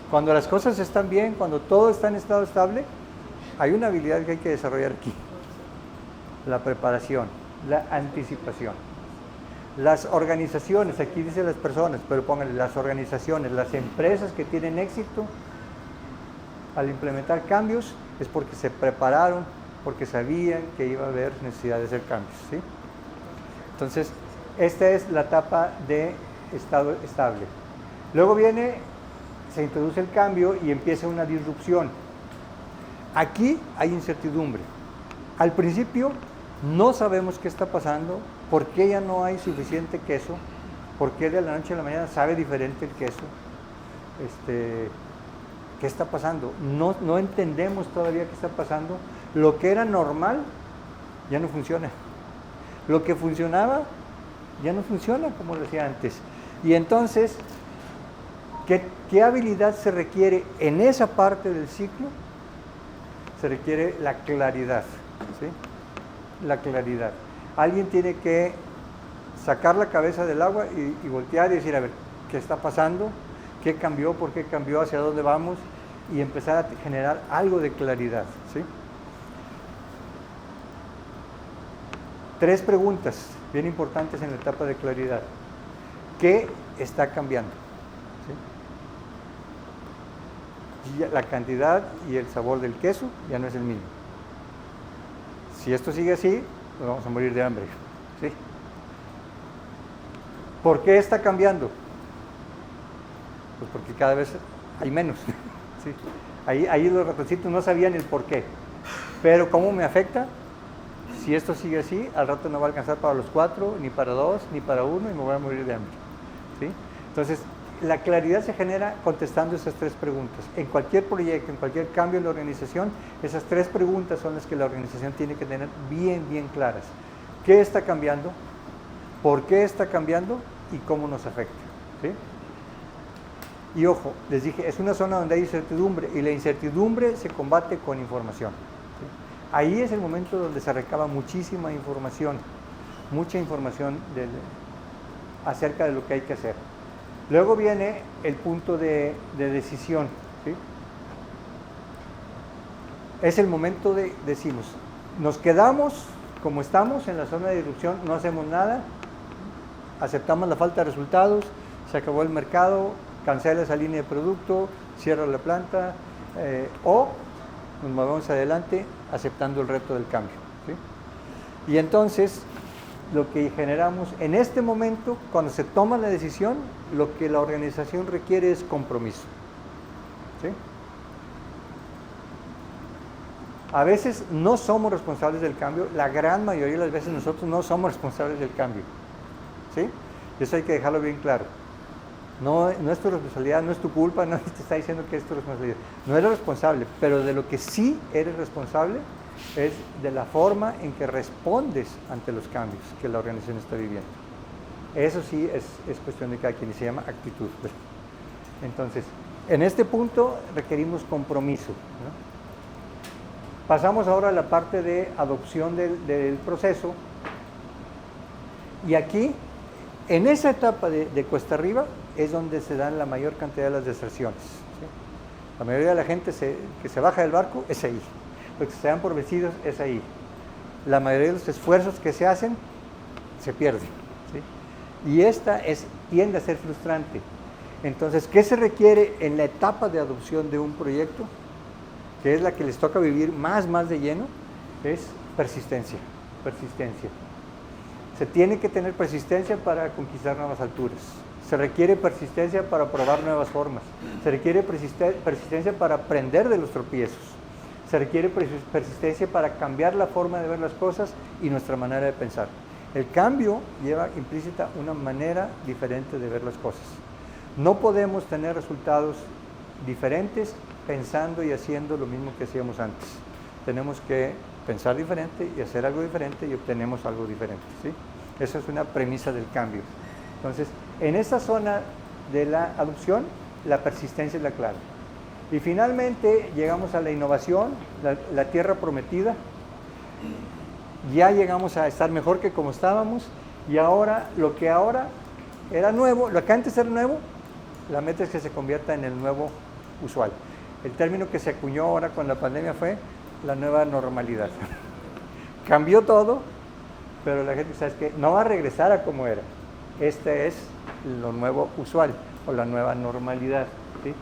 Cuando las cosas están bien, cuando todo está en estado estable, hay una habilidad que hay que desarrollar aquí. La preparación, la anticipación. Las organizaciones, aquí dice las personas, pero pónganle las organizaciones, las empresas que tienen éxito al implementar cambios es porque se prepararon, porque sabían que iba a haber necesidad de hacer cambios, ¿sí? Entonces, esta es la etapa de estado estable. Luego se introduce el cambio y empieza una disrupción. Aquí hay incertidumbre. Al principio no sabemos qué está pasando, por qué ya no hay suficiente queso, por qué de la noche a la mañana sabe diferente el queso. ¿Qué está pasando? No entendemos todavía qué está pasando. Lo que era normal ya no funciona. Lo que funcionaba ya no funciona como lo hacía antes. Y entonces, ¿qué habilidad se requiere en esa parte del ciclo? Se requiere la claridad, ¿sí? La claridad. Alguien tiene que sacar la cabeza del agua y voltear y decir, a ver, ¿qué está pasando? ¿Qué cambió? ¿Por qué cambió? ¿Hacia dónde vamos? Y empezar a generar algo de claridad, ¿sí? 3 preguntas bien importantes en la etapa de claridad. ¿Qué está cambiando? ¿Sí? La cantidad y el sabor del queso ya no es el mismo. Si esto sigue así, nos vamos a morir de hambre, ¿sí? ¿Por qué está cambiando? Pues porque cada vez hay menos. ¿Sí? Ahí los ratoncitos no sabían el por qué. Pero ¿cómo me afecta? Si esto sigue así, al rato no va a alcanzar para los 4, ni para 2, ni para 1, y me voy a morir de hambre. ¿Sí? Entonces, la claridad se genera contestando esas 3 preguntas. En cualquier proyecto, en cualquier cambio en la organización, esas 3 preguntas son las que la organización tiene que tener bien, bien claras. ¿Qué está cambiando? ¿Por qué está cambiando? ¿Y cómo nos afecta? ¿Sí? Y ojo, les dije, es una zona donde hay incertidumbre, y la incertidumbre se combate con información. ¿Sí? Ahí es el momento donde se recaba muchísima información, mucha información acerca de lo que hay que hacer. Luego viene el punto de decisión. ¿Sí? Es el momento de, decimos, nos quedamos como estamos en la zona de disrupción, no hacemos nada, aceptamos la falta de resultados, se acabó el mercado, cancela esa línea de producto, cierra la planta, o nos movemos adelante aceptando el reto del cambio. ¿Sí? Y entonces, lo que generamos en este momento, cuando se toma la decisión, lo que la organización requiere es compromiso. ¿Sí? A veces no somos responsables del cambio, la gran mayoría de las veces nosotros no somos responsables del cambio. ¿Sí? Eso hay que dejarlo bien claro. No es tu responsabilidad, no es tu culpa, no te está diciendo que es tu responsabilidad. No eres responsable, pero de lo que sí eres responsable es de la forma en que respondes ante los cambios que la organización está viviendo. Eso sí es cuestión de cada quien y se llama actitud. Entonces, en este punto requerimos compromiso, ¿no? Pasamos ahora a la parte de adopción del proceso. Y aquí, en esa etapa de cuesta arriba, es donde se dan la mayor cantidad de las deserciones. ¿Sí? La mayoría de la gente que se baja del barco es ahí. Los que se dan por vencidos es ahí. La mayoría de los esfuerzos que se hacen se pierden. ¿Sí? Y esta tiende a ser frustrante. Entonces, ¿qué se requiere en la etapa de adopción de un proyecto? Que es la que les toca vivir más de lleno, es persistencia. Persistencia. Se tiene que tener persistencia para conquistar nuevas alturas. Se requiere persistencia para probar nuevas formas. Se requiere persistencia para aprender de los tropiezos. Se requiere persistencia para cambiar la forma de ver las cosas y nuestra manera de pensar. El cambio lleva implícita una manera diferente de ver las cosas. No podemos tener resultados diferentes pensando y haciendo lo mismo que hacíamos antes. Tenemos que pensar diferente y hacer algo diferente y obtenemos algo diferente. ¿Sí? Esa es una premisa del cambio. Entonces, en esta zona de la adopción, la persistencia es la clave. Y finalmente llegamos a la innovación, la tierra prometida. Ya llegamos a estar mejor que como estábamos, y ahora, lo que ahora era nuevo, lo que antes era nuevo, la meta es que se convierta en el nuevo usual. El término que se acuñó ahora con la pandemia fue la nueva normalidad. Cambió todo, pero la gente sabe que no va a regresar a como era. Este es lo nuevo usual o la nueva normalidad. ¿Sí?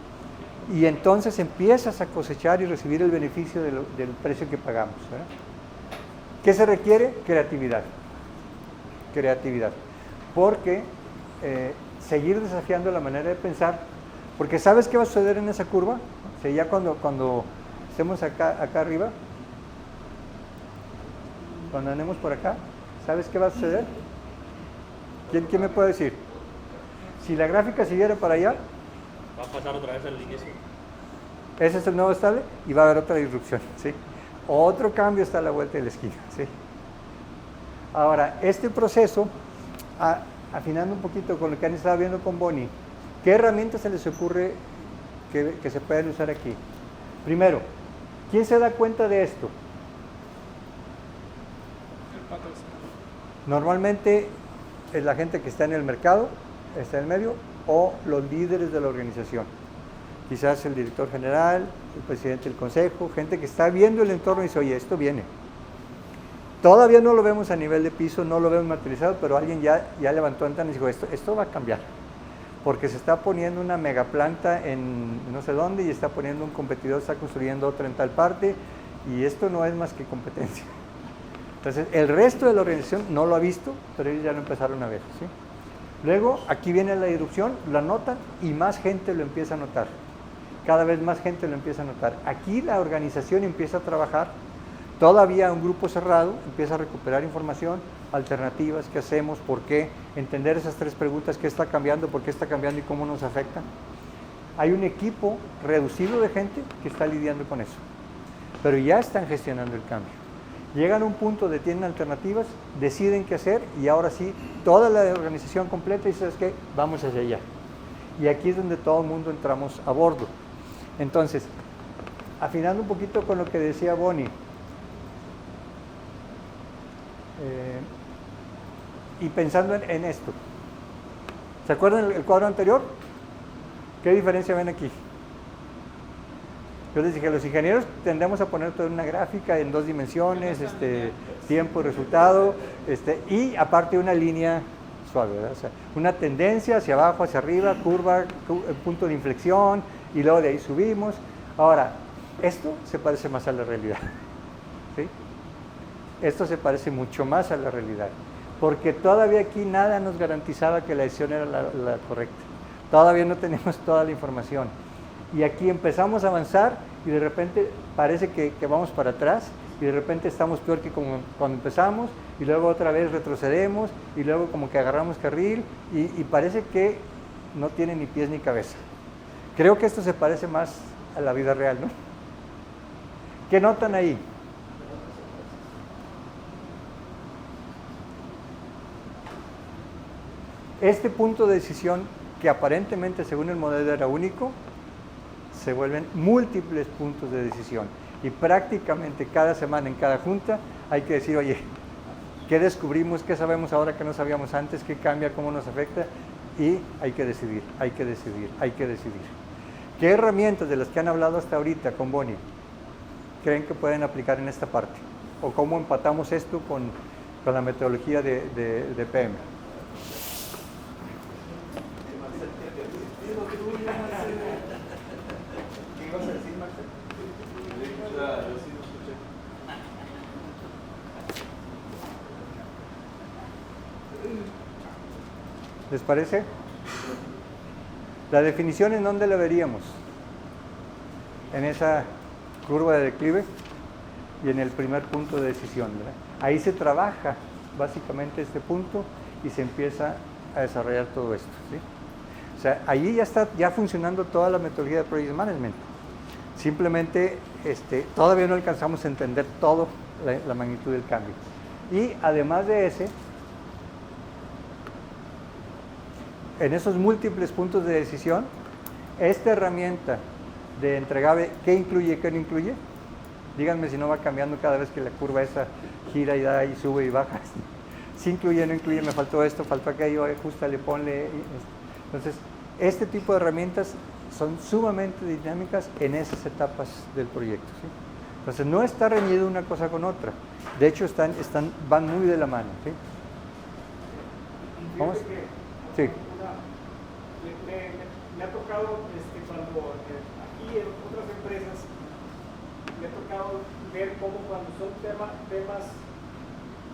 Y entonces empiezas a cosechar y recibir el beneficio del precio que pagamos. ¿Verdad? ¿Qué se requiere? Creatividad. Creatividad. Porque seguir desafiando la manera de pensar, porque ¿sabes qué va a suceder en esa curva? O sea, ya cuando estemos acá arriba, cuando andemos por acá, ¿sabes qué va a suceder? ¿Quién me puede decir? Si la gráfica siguiera para allá, va a pasar otra vez al inicio. Ese es el nuevo estable y va a haber otra disrupción. ¿Sí? Otro cambio está a la vuelta de la esquina. ¿Sí? Ahora, este proceso afinando un poquito con lo que han estado viendo con Bonnie, ¿qué herramientas se les ocurre que se pueden usar aquí? Primero, ¿quién se da cuenta de esto? Normalmente es la gente que está en el mercado, está en el medio, o los líderes de la organización. Quizás el director general, el presidente del consejo, gente que está viendo el entorno y dice, oye, esto viene. Todavía no lo vemos a nivel de piso, no lo vemos materializado, pero alguien ya levantó antenas y dijo, esto va a cambiar. Porque se está poniendo una megaplanta en no sé dónde y está poniendo un competidor, está construyendo otra en tal parte, y esto no es más que competencia. Entonces, el resto de la organización no lo ha visto, pero ellos ya lo empezaron a ver, ¿sí? Luego, aquí viene la irrupción, lo notan y más gente lo empieza a notar. Cada vez más gente lo empieza a notar. Aquí la organización empieza a trabajar, todavía un grupo cerrado, empieza a recuperar información, alternativas, qué hacemos, por qué, entender esas tres preguntas, qué está cambiando, por qué está cambiando y cómo nos afecta. Hay un equipo reducido de gente que está lidiando con eso, pero ya están gestionando el cambio. Llegan a un punto de tienen alternativas, deciden qué hacer y ahora sí, toda la organización completa dice, ¿sabes qué? Vamos hacia allá. Y aquí es donde todo el mundo entramos a bordo. Entonces, afinando un poquito con lo que decía Bonnie, y pensando en esto, ¿se acuerdan el cuadro anterior? ¿Qué diferencia ven aquí? Yo les dije, los ingenieros tendemos a poner toda una gráfica en 2 dimensiones, tiempo, resultado, y aparte una línea suave, ¿verdad? O sea, una tendencia hacia abajo, hacia arriba, curva, punto de inflexión, y luego de ahí subimos. Ahora, esto se parece más a la realidad, ¿sí? Esto se parece mucho más a la realidad, porque todavía aquí nada nos garantizaba que la decisión era la correcta. Todavía no tenemos toda la información. Y aquí empezamos a avanzar y de repente parece que vamos para atrás y de repente estamos peor que como cuando empezamos y luego otra vez retrocedemos y luego como que agarramos carril y parece que no tiene ni pies ni cabeza. Creo que esto se parece más a la vida real, ¿no? ¿Qué notan ahí? Este punto de decisión que aparentemente según el modelo era único, se vuelven múltiples puntos de decisión y prácticamente cada semana en cada junta hay que decir, oye, ¿qué descubrimos? ¿Qué sabemos ahora que no sabíamos antes? ¿Qué cambia? ¿Cómo nos afecta? Y hay que decidir, hay que decidir, hay que decidir. ¿Qué herramientas de las que han hablado hasta ahorita con Bonnie creen que pueden aplicar en esta parte? ¿O cómo empatamos esto con la metodología de PM? ¿Les parece? La definición, ¿en dónde la veríamos? En esa curva de declive y en el primer punto de decisión, ¿verdad? Ahí se trabaja básicamente este punto y se empieza a desarrollar todo esto, ¿sí? O sea, ahí ya está funcionando toda la metodología de Project Management. Simplemente todavía no alcanzamos a entender todo la magnitud del cambio. Y además de ese, en esos múltiples puntos de decisión, esta herramienta de entregable, ¿qué incluye y qué no incluye? Díganme si no va cambiando cada vez que la curva esa gira y da y sube y baja. Si incluye, no incluye, me faltó esto, faltó aquello, ajustale, ponle. Entonces, este tipo de herramientas son sumamente dinámicas en esas etapas del proyecto, ¿sí? Entonces, no está reñido una cosa con otra. De hecho, van muy de la mano, ¿sí? ¿Vamos? Sí. Me ha tocado cuando aquí en otras empresas me ha tocado ver cómo cuando son temas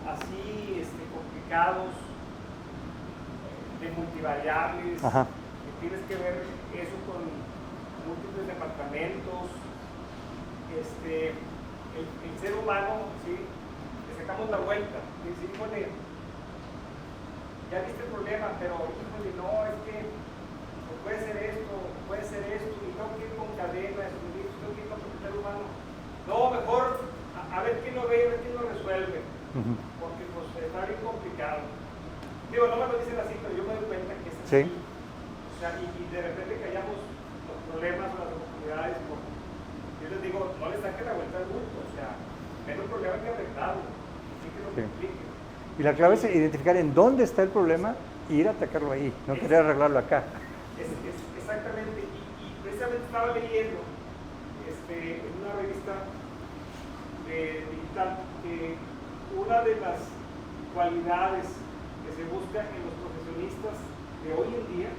así complicados de multivariables, que tienes que ver eso con múltiples departamentos, el ser humano, ¿sí? Le sacamos la vuelta, y decir, híjole, ya viste el problema, pero híjole, no, es que puede ser esto, y tengo que ir con cadenas, tengo que ir con el ser humano. No, mejor a ver quién lo ve, a ver quién lo resuelve, porque pues está bien complicado. Digo, no me lo dicen así, pero yo me doy cuenta que es así. Sí. O sea, y de repente callamos los problemas o las oportunidades. Yo les digo, no les saquen la vuelta al bulto. O sea, ven un problema que arreglarlo. Así que lo Sí. compliquen. Y la clave es identificar en dónde está el problema y ir a atacarlo ahí, no querer arreglarlo acá. Exactamente. Y precisamente estaba leyendo en una revista digital que una de las cualidades que se busca en los profesionistas de hoy en día,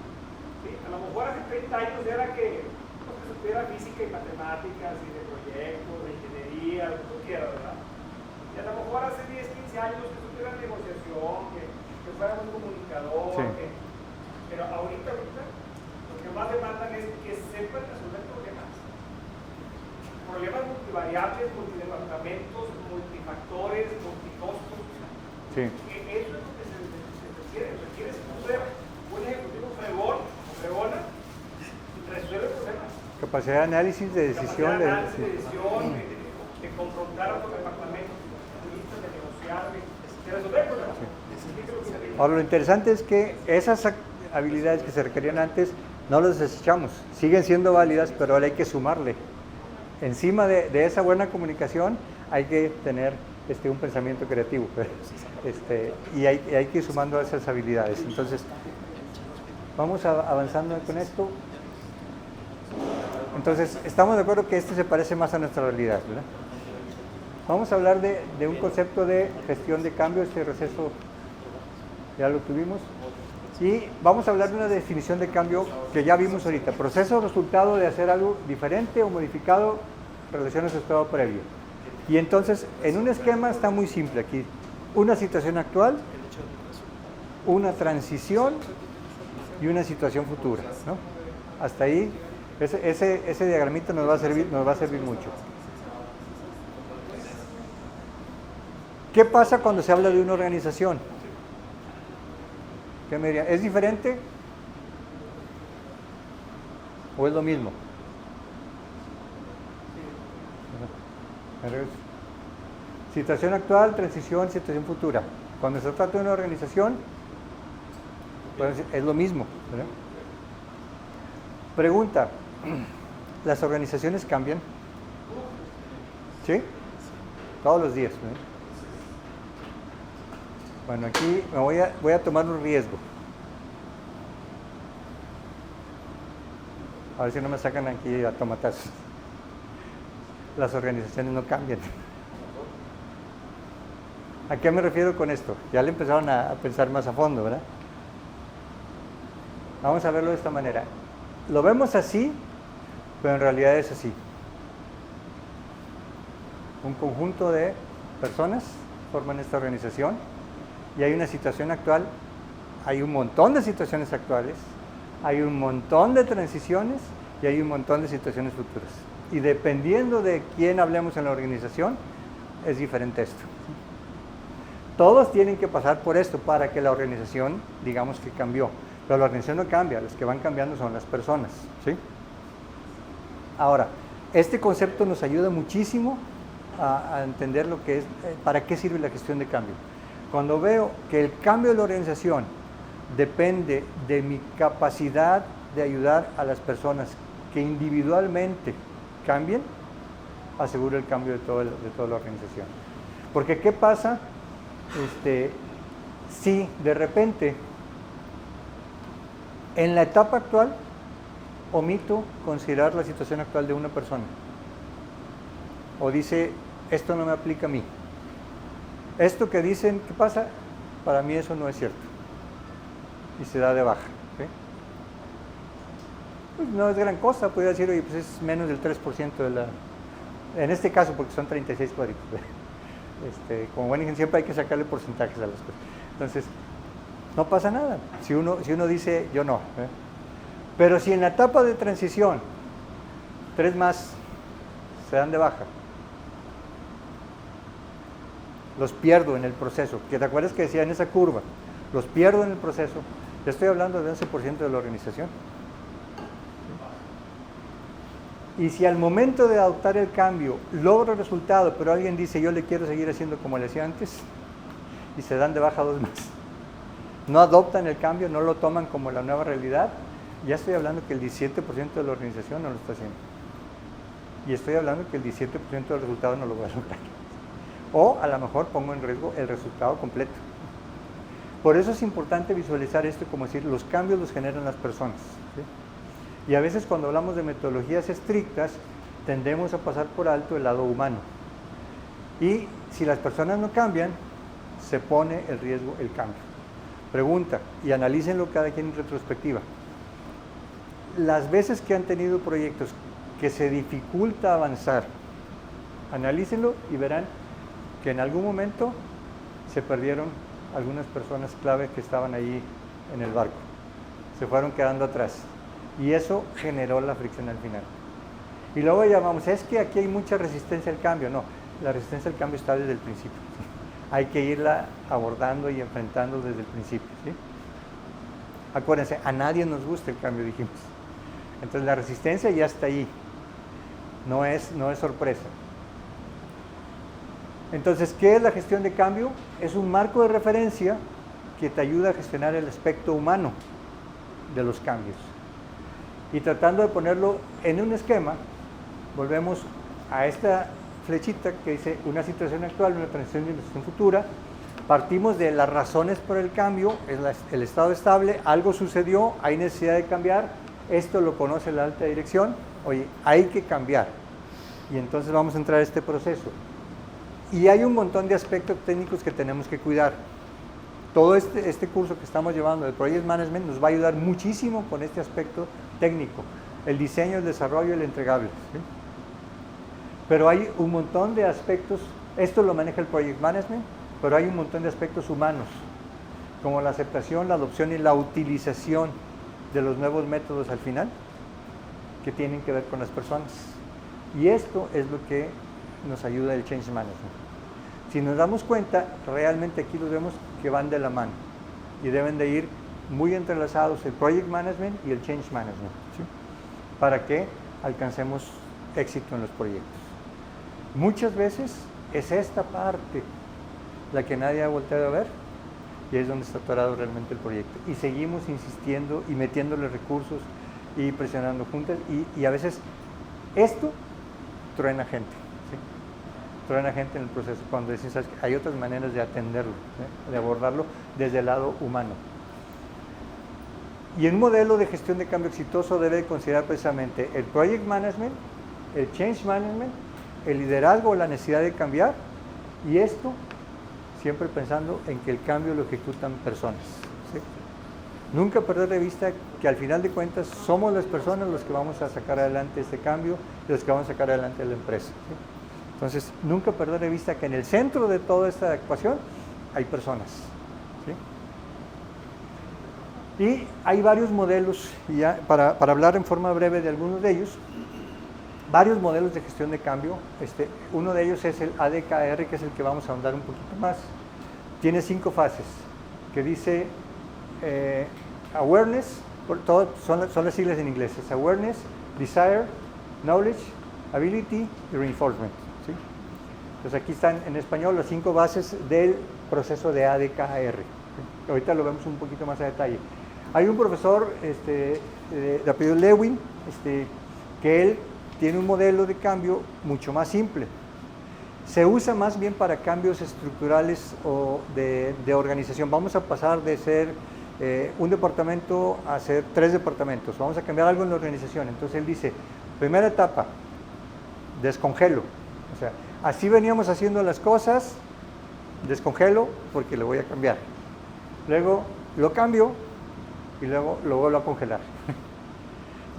¿sí? A lo mejor hace 30 años era que supiera física y matemáticas y de proyectos, de ingeniería, lo que tú quieras, ¿verdad? Y a lo mejor hace 10, 15 años que supiera negociación, que fuera un comunicador, Sí. Pero ahorita lo que más demandan es que sepan resolver problemas. Problemas multivariables, multidepartamentos, multifactores, multicostos. Sí. Eso es lo que se requiere. Requiere ser un ejecutivo fregón o fregona y resuelve problemas. Capacidad de análisis, de decisión. Capacidad de análisis, de decisión, de confrontar a otros departamentos, de negociar, de resolver problemas. Ahora, lo interesante es que esas habilidades que se requerían antes no las desechamos, siguen siendo válidas, pero ahora hay que sumarle. Encima de esa buena comunicación hay que tener un pensamiento creativo y hay que ir sumando esas habilidades. Entonces, vamos avanzando con esto. Entonces, estamos de acuerdo que se parece más a nuestra realidad, ¿verdad? Vamos a hablar de un concepto de gestión de cambio. Este receso ya lo tuvimos. Y vamos a hablar de una definición de cambio que ya vimos ahorita. Proceso o resultado de hacer algo diferente o modificado en relación a su estado previo. Y entonces, en un esquema está muy simple aquí. Una situación actual, una transición y una situación futura, ¿no? Hasta ahí, ese diagramita nos va a servir mucho. ¿Qué pasa cuando se habla de una organización? ¿Qué me dirían? ¿Es diferente? ¿O es lo mismo? Situación actual, transición, situación futura. Cuando se trata de una organización, pues es lo mismo, ¿verdad? Pregunta, ¿las organizaciones cambian? ¿Sí? Todos los días, ¿verdad? Bueno, aquí me voy a tomar un riesgo. A ver si no me sacan aquí a tomatazos. Las organizaciones no cambian. ¿A qué me refiero con esto? Ya le empezaron a pensar más a fondo, ¿verdad? Vamos a verlo de esta manera. Lo vemos así, pero en realidad es así. Un conjunto de personas forman esta organización. Y hay una situación actual, hay un montón de situaciones actuales, hay un montón de transiciones y hay un montón de situaciones futuras. Y dependiendo de quién hablemos en la organización, es diferente esto. Todos tienen que pasar por esto para que la organización, digamos que cambió. Pero la organización no cambia, los que van cambiando son las personas, ¿sí? Ahora, este concepto nos ayuda muchísimo a entender lo que es, para qué sirve la gestión de cambio. Cuando veo que el cambio de la organización depende de mi capacidad de ayudar a las personas que individualmente cambien, aseguro el cambio de toda la organización. Porque ¿qué pasa si de repente en la etapa actual omito considerar la situación actual de una persona? O dice, esto no me aplica a mí. Esto que dicen, ¿qué pasa? Para mí eso no es cierto. Y se da de baja. ¿Sí? Pues no es gran cosa, podría decir, oye, pues es menos del 3% de la... En este caso, porque son 36 cuadritos. Como buen ingeniero siempre hay que sacarle porcentajes a las cosas. Entonces, no pasa nada. Si uno dice, yo no. Pero si en la etapa de transición, 3 más se dan de baja, los pierdo en el proceso, que te acuerdas que decía en esa curva, los pierdo en el proceso, ya estoy hablando del 11% de la organización. Y si al momento de adoptar el cambio logro el resultado, pero alguien dice yo le quiero seguir haciendo como le hacía antes, y se dan de baja 2 más. no adoptan el cambio, no lo toman como la nueva realidad, ya estoy hablando que el 17% de la organización no lo está haciendo. Y estoy hablando que el 17% del resultado no lo voy a lograr. O a lo mejor pongo en riesgo el resultado completo. Por eso es importante visualizar esto como decir, los cambios los generan las personas, ¿sí? Y a veces cuando hablamos de metodologías estrictas, tendemos a pasar por alto el lado humano. Y si las personas no cambian, se pone en riesgo el cambio. Pregunta, y analícenlo cada quien en retrospectiva. Las veces que han tenido proyectos que se dificulta avanzar, analícenlo y verán que en algún momento se perdieron algunas personas clave que estaban ahí en el barco. Se fueron quedando atrás. Y eso generó la fricción al final. Y luego llamamos, es que aquí hay mucha resistencia al cambio. No, la resistencia al cambio está desde el principio. ¿Sí? Hay que irla abordando y enfrentando desde el principio. ¿Sí? Acuérdense, a nadie nos gusta el cambio, dijimos. Entonces la resistencia ya está ahí. No es sorpresa. Entonces, ¿qué es la gestión de cambio? Es un marco de referencia que te ayuda a gestionar el aspecto humano de los cambios. Y tratando de ponerlo en un esquema, volvemos a esta flechita que dice una situación actual, una transición y una situación futura. Partimos de las razones por el cambio, es el estado estable, algo sucedió, hay necesidad de cambiar, esto lo conoce la alta dirección, oye, hay que cambiar. Y entonces vamos a entrar a este proceso. Y hay un montón de aspectos técnicos que tenemos que cuidar. Todo este curso que estamos llevando de Project Management nos va a ayudar muchísimo con este aspecto técnico, el diseño, el desarrollo, el entregable. ¿Sí? Pero hay un montón de aspectos, esto lo maneja el Project Management, pero hay un montón de aspectos humanos, como la aceptación, la adopción y la utilización de los nuevos métodos al final, que tienen que ver con las personas. Y esto es lo que nos ayuda el Change Management. Si nos damos cuenta, realmente aquí los vemos que van de la mano y deben de ir muy entrelazados el Project Management y el Change Management, ¿sí? Para que alcancemos éxito en los proyectos. Muchas veces es esta parte la que nadie ha volteado a ver y es donde está atorado realmente el proyecto. Y seguimos insistiendo y metiéndole recursos y presionando juntas y a veces esto truena gente. Truena gente en el proceso cuando dicen, ¿sabes? Hay otras maneras de atenderlo, de abordarlo desde el lado humano. Y en un modelo de gestión de cambio exitoso debe considerar precisamente el Project Management, el Change Management, el liderazgo, la necesidad de cambiar, y esto siempre pensando en que el cambio lo ejecutan personas. ¿Sí? Nunca perder de vista que al final de cuentas somos las personas los que vamos a sacar adelante este cambio, los que vamos a sacar adelante la empresa. ¿Sí? Entonces, nunca perder de vista que en el centro de toda esta ecuación hay personas. ¿Sí? Y hay varios modelos, y ya, para hablar en forma breve de algunos de ellos, varios modelos de gestión de cambio. Uno de ellos es el ADKR, que es el que vamos a ahondar un poquito más. Tiene 5 fases, que dice Awareness, son las siglas en inglés, es Awareness, Desire, Knowledge, Ability y Reinforcement. ¿Sí? Entonces aquí están en español las 5 bases del proceso de ADKR. ¿Sí? Ahorita lo vemos un poquito más a detalle. Hay un profesor de apellido Lewin, que él tiene un modelo de cambio mucho más simple. Se usa más bien para cambios estructurales o de organización. Vamos a pasar de ser un departamento a ser 3 departamentos. Vamos a cambiar algo en la organización. Entonces él dice, primera etapa, descongelo. O sea, así veníamos haciendo las cosas, descongelo porque lo voy a cambiar. Luego lo cambio y luego lo vuelvo a congelar.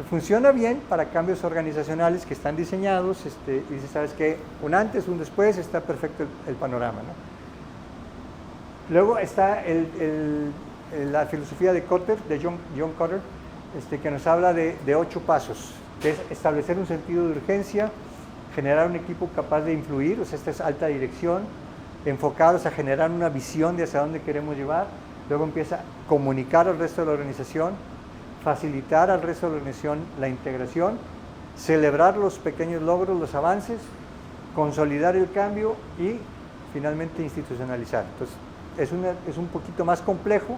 Funciona bien para cambios organizacionales que están diseñados, y dice, ¿sabes qué? Un antes, un después, está perfecto el panorama, ¿no? Luego está la filosofía de Kotter, de John Kotter, que nos habla de 8 pasos, que es establecer un sentido de urgencia, generar un equipo capaz de influir, o sea, esta es alta dirección, enfocados a generar una visión de hacia dónde queremos llevar. Luego empieza a comunicar al resto de la organización, facilitar al resto de la organización la integración, celebrar los pequeños logros, los avances, consolidar el cambio y finalmente institucionalizar. Entonces, es un poquito más complejo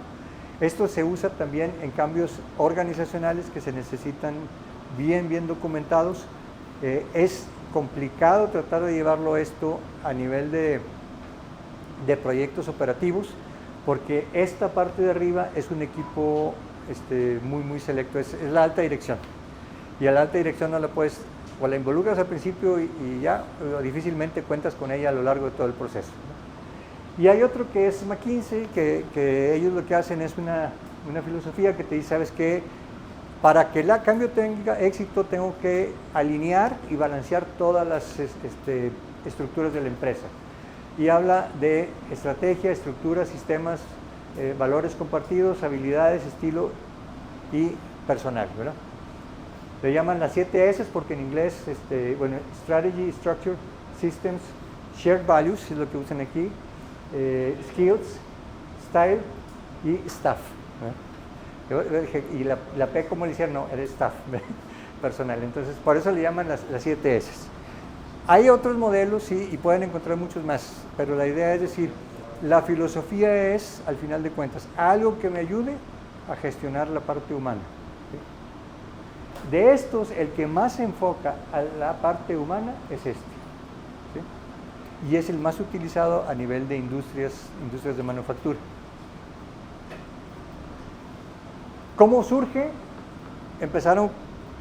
Esto se usa también en cambios organizacionales que se necesitan bien documentados. Es complicado tratar de llevarlo esto a nivel de proyectos operativos, porque esta parte de arriba es un equipo muy selecto, es la alta dirección. Y a la alta dirección no la puedes, o la involucras al principio y ya, o difícilmente cuentas con ella a lo largo de todo el proceso, ¿no? Y hay otro que es McKinsey, que ellos lo que hacen es una filosofía que te dice, ¿sabes qué? Para que el cambio tenga éxito, tengo que alinear y balancear todas las estructuras de la empresa. Y habla de estrategia, estructura, sistemas, valores compartidos, habilidades, estilo y personal, ¿verdad? Le llaman las 7 S porque en inglés, Strategy, Structure, Systems, Shared Values, es lo que usan aquí, Skills, Style y Staff, ¿verdad? Y la P, ¿cómo le hicieron? No, era Staff, personal. Entonces, por eso le llaman las 7 S. Hay otros modelos, sí, y pueden encontrar muchos más, pero la idea es decir, la filosofía es, al final de cuentas, algo que me ayude a gestionar la parte humana. ¿Sí? De estos, el que más se enfoca a la parte humana es este. ¿Sí? Y es el más utilizado a nivel de industrias de manufactura. ¿Cómo surge? Empezaron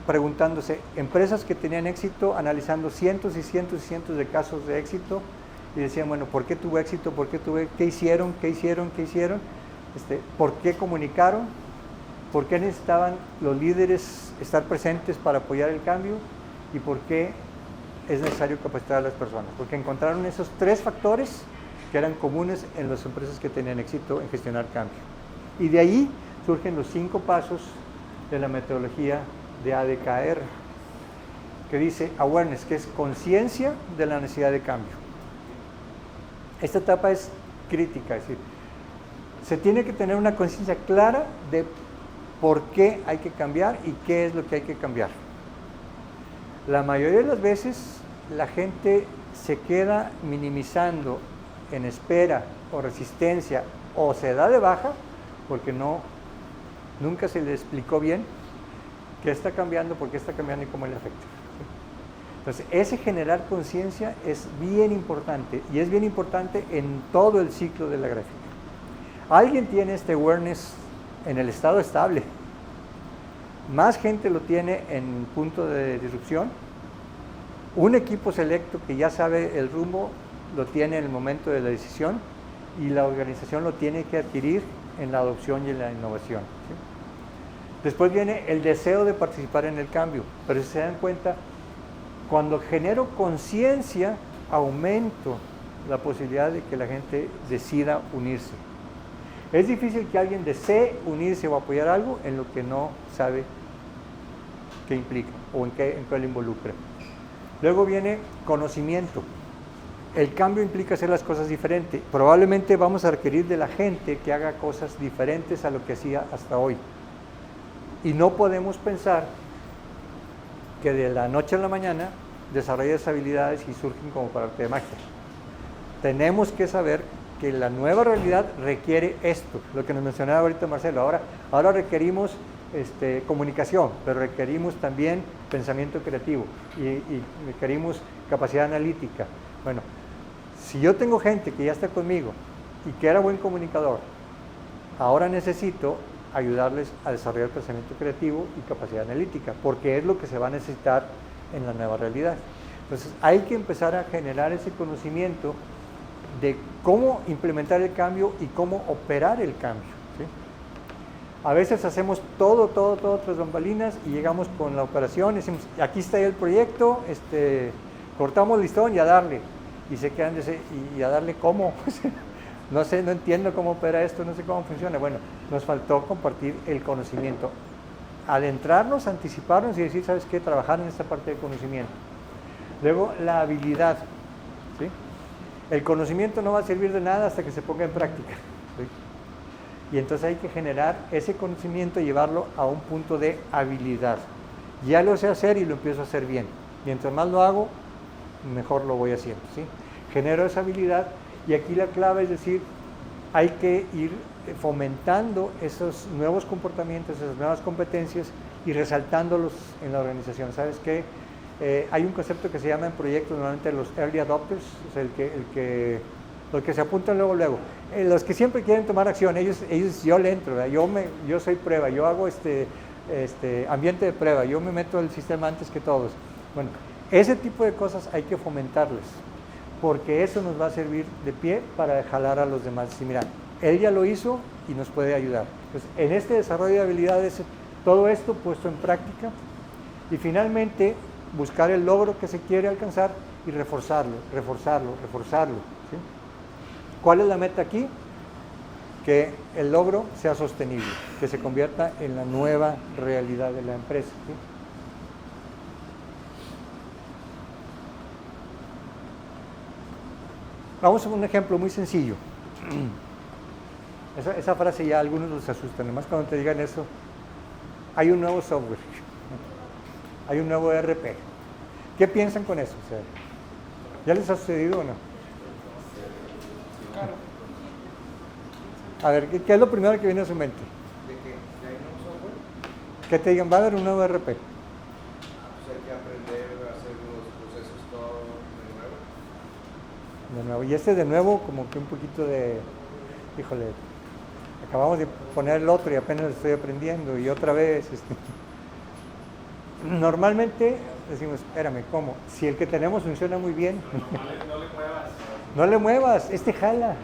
preguntándose, empresas que tenían éxito, analizando cientos y cientos de casos de éxito, y decían, bueno, ¿por qué tuvo éxito? ¿Por qué qué hicieron? ¿Por qué comunicaron? ¿Por qué necesitaban los líderes estar presentes para apoyar el cambio? ¿Y por qué es necesario capacitar a las personas? Porque encontraron esos 3 factores que eran comunes en las empresas que tenían éxito en gestionar cambio. Y de ahí surgen los 5 pasos de la metodología de ADKR, que dice awareness, que es conciencia de la necesidad de cambio. Esta etapa es crítica, es decir, se tiene que tener una conciencia clara de por qué hay que cambiar y qué es lo que hay que cambiar. La mayoría de las veces la gente se queda minimizando en espera o resistencia o se da de baja porque nunca se le explicó bien qué está cambiando, por qué está cambiando y cómo le afecta. Entonces, ese generar conciencia es bien importante, y es bien importante en todo el ciclo de la gráfica. Alguien tiene este awareness en el estado estable, más gente lo tiene en punto de disrupción, un equipo selecto que ya sabe el rumbo lo tiene en el momento de la decisión, y la organización lo tiene que adquirir en la adopción y en la innovación, ¿sí? Después viene el deseo de participar en el cambio, pero si se dan cuenta, cuando genero conciencia, aumento la posibilidad de que la gente decida unirse. Es difícil que alguien desee unirse o apoyar algo en lo que no sabe qué implica o en qué lo involucra. Luego viene conocimiento. El cambio implica hacer las cosas diferentes. Probablemente vamos a requerir de la gente que haga cosas diferentes a lo que hacía hasta hoy. Y no podemos pensar que de la noche a la mañana desarrollas habilidades y surgen como por arte de magia. Tenemos que saber que la nueva realidad requiere esto, lo que nos mencionaba ahorita Marcelo. Ahora requerimos comunicación, pero requerimos también pensamiento creativo y requerimos capacidad analítica. Bueno, si yo tengo gente que ya está conmigo y que era buen comunicador, ahora necesito ayudarles a desarrollar pensamiento creativo y capacidad analítica, porque es lo que se va a necesitar en la nueva realidad. Entonces hay que empezar a generar ese conocimiento de cómo implementar el cambio y cómo operar el cambio, ¿sí? A veces hacemos todo tras bambalinas y llegamos con la operación y decimos, aquí está ya el proyecto, cortamos listón y a darle. Y se quedan y a darle cómo. No sé, no entiendo cómo opera esto, no sé cómo funciona. Bueno, nos faltó compartir el conocimiento. Adentrarnos, anticiparnos y decir, ¿sabes qué? Trabajar en esta parte de conocimiento. Luego, la habilidad, ¿sí? El conocimiento no va a servir de nada hasta que se ponga en práctica, ¿sí? Y entonces hay que generar ese conocimiento y llevarlo a un punto de habilidad. Ya lo sé hacer y lo empiezo a hacer bien. Mientras más lo hago, mejor lo voy haciendo, ¿sí? Genero esa habilidad y aquí la clave es decir, hay que ir fomentando esos nuevos comportamientos, esas nuevas competencias y resaltándolos en la organización. ¿Sabes qué? Hay un concepto que se llama en proyectos normalmente los early adopters, o sea, los que se apuntan luego. Los que siempre quieren tomar acción, ellos yo le entro, ¿verdad? Yo soy prueba, yo hago ambiente de prueba, yo me meto al sistema antes que todos. Bueno, ese tipo de cosas hay que fomentarles, porque eso nos va a servir de pie para jalar a los demás. Y mira, él ya lo hizo y nos puede ayudar. Entonces, en este desarrollo de habilidades, todo esto puesto en práctica y finalmente buscar el logro que se quiere alcanzar y reforzarlo. ¿Sí? ¿Cuál es la meta aquí? Que el logro sea sostenible, que se convierta en la nueva realidad de la empresa. ¿Sí? Vamos a un ejemplo muy sencillo. Esa frase ya a algunos los asustan, además cuando te digan eso, hay un nuevo software, hay un nuevo ERP. ¿Qué piensan con eso? O sea, ¿ya les ha sucedido o no? A ver, ¿qué es lo primero que viene a su mente? ¿De qué? ¿De hay un nuevo software? Que te digan, va a haber un nuevo ERP. Pues hay que aprender a hacer los procesos todo de nuevo. De nuevo. Y de nuevo, como que un poquito de, híjole, acabamos de poner el otro y apenas lo estoy aprendiendo, y otra vez. Normalmente decimos, espérame, ¿cómo? Si el que tenemos funciona muy bien. No le muevas. No le muevas, jala.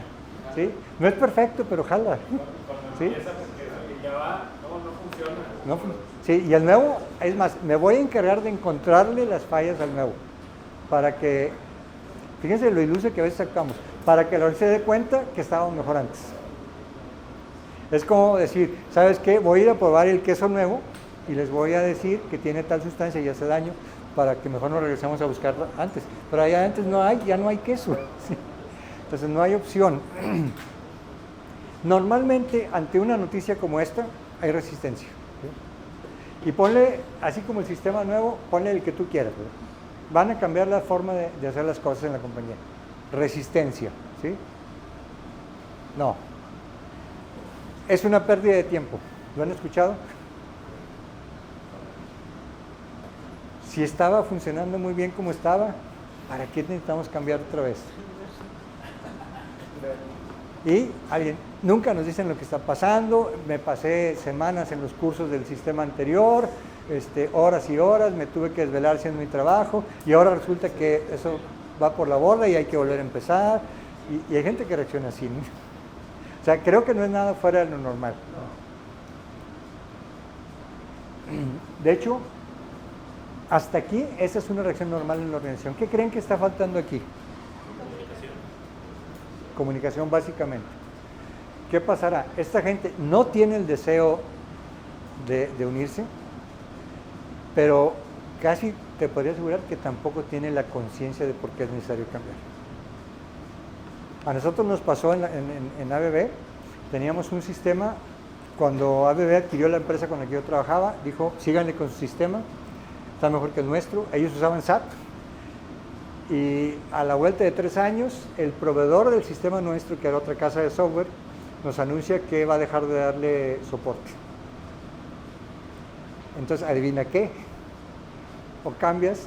¿Sí? No es perfecto, pero jala. Cuando ¿Sí? empieza, porque ya va, no funciona. Sí, y el nuevo, es más, me voy a encargar de encontrarle las fallas al nuevo, para que, fíjense lo iluso que a veces sacamos, para que la se dé cuenta que estábamos mejor antes. Es como decir, ¿sabes qué? Voy a ir a probar el queso nuevo y les voy a decir que tiene tal sustancia y hace daño, para que mejor nos regresemos a buscarlo antes. Pero allá antes ya no hay queso. ¿Sí? Entonces no hay opción. Normalmente ante una noticia como esta hay resistencia. ¿Sí? Y ponle, así como el sistema nuevo, ponle el que tú quieras. ¿Verdad? Van a cambiar la forma de hacer las cosas en la compañía. Resistencia. ¿Sí? No. Es una pérdida de tiempo. ¿Lo han escuchado? Si estaba funcionando muy bien como estaba, ¿para qué necesitamos cambiar otra vez? Y nunca nos dicen lo que está pasando. Me pasé semanas en los cursos del sistema anterior, horas y horas, me tuve que desvelar haciendo mi trabajo y ahora resulta que eso va por la borda y hay que volver a empezar. Y hay gente que reacciona así, ¿no? O sea, creo que no es nada fuera de lo normal. De hecho, hasta aquí, esa es una reacción normal en la organización. ¿Qué creen que está faltando aquí? Comunicación, básicamente. ¿Qué pasará? Esta gente no tiene el deseo de unirse, pero casi te podría asegurar que tampoco tiene la conciencia de por qué es necesario cambiar. A nosotros nos pasó en ABB, teníamos un sistema, cuando ABB adquirió la empresa con la que yo trabajaba, dijo, síganle con su sistema, está mejor que el nuestro. Ellos usaban SAP y a la vuelta de 3 años el proveedor del sistema nuestro, que era otra casa de software, nos anuncia que va a dejar de darle soporte. Entonces, adivina qué, o cambias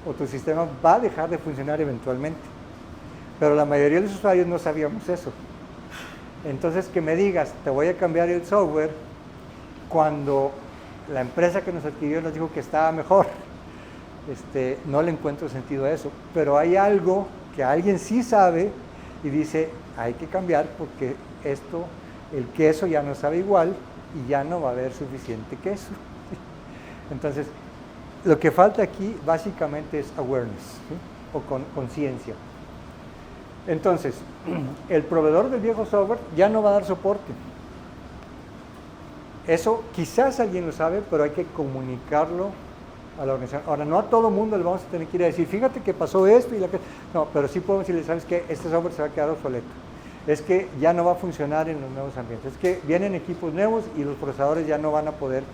o tu sistema va a dejar de funcionar eventualmente, pero la mayoría de los usuarios no sabíamos eso. Entonces, que me digas, te voy a cambiar el software cuando la empresa que nos adquirió nos dijo que estaba mejor. No le encuentro sentido a eso, pero hay algo que alguien sí sabe y dice, hay que cambiar porque el queso ya no sabe igual y ya no va a haber suficiente queso. Entonces, lo que falta aquí básicamente es awareness, ¿sí? O conciencia. Entonces, el proveedor del viejo software ya no va a dar soporte. Eso quizás alguien lo sabe, pero hay que comunicarlo a la organización. Ahora, no a todo mundo le vamos a tener que ir a decir, fíjate que pasó esto y no, pero sí podemos decirle, ¿sabes qué? Este software se va a quedar obsoleto. Es que ya no va a funcionar en los nuevos ambientes. Es que vienen equipos nuevos y los procesadores ya no van a poder,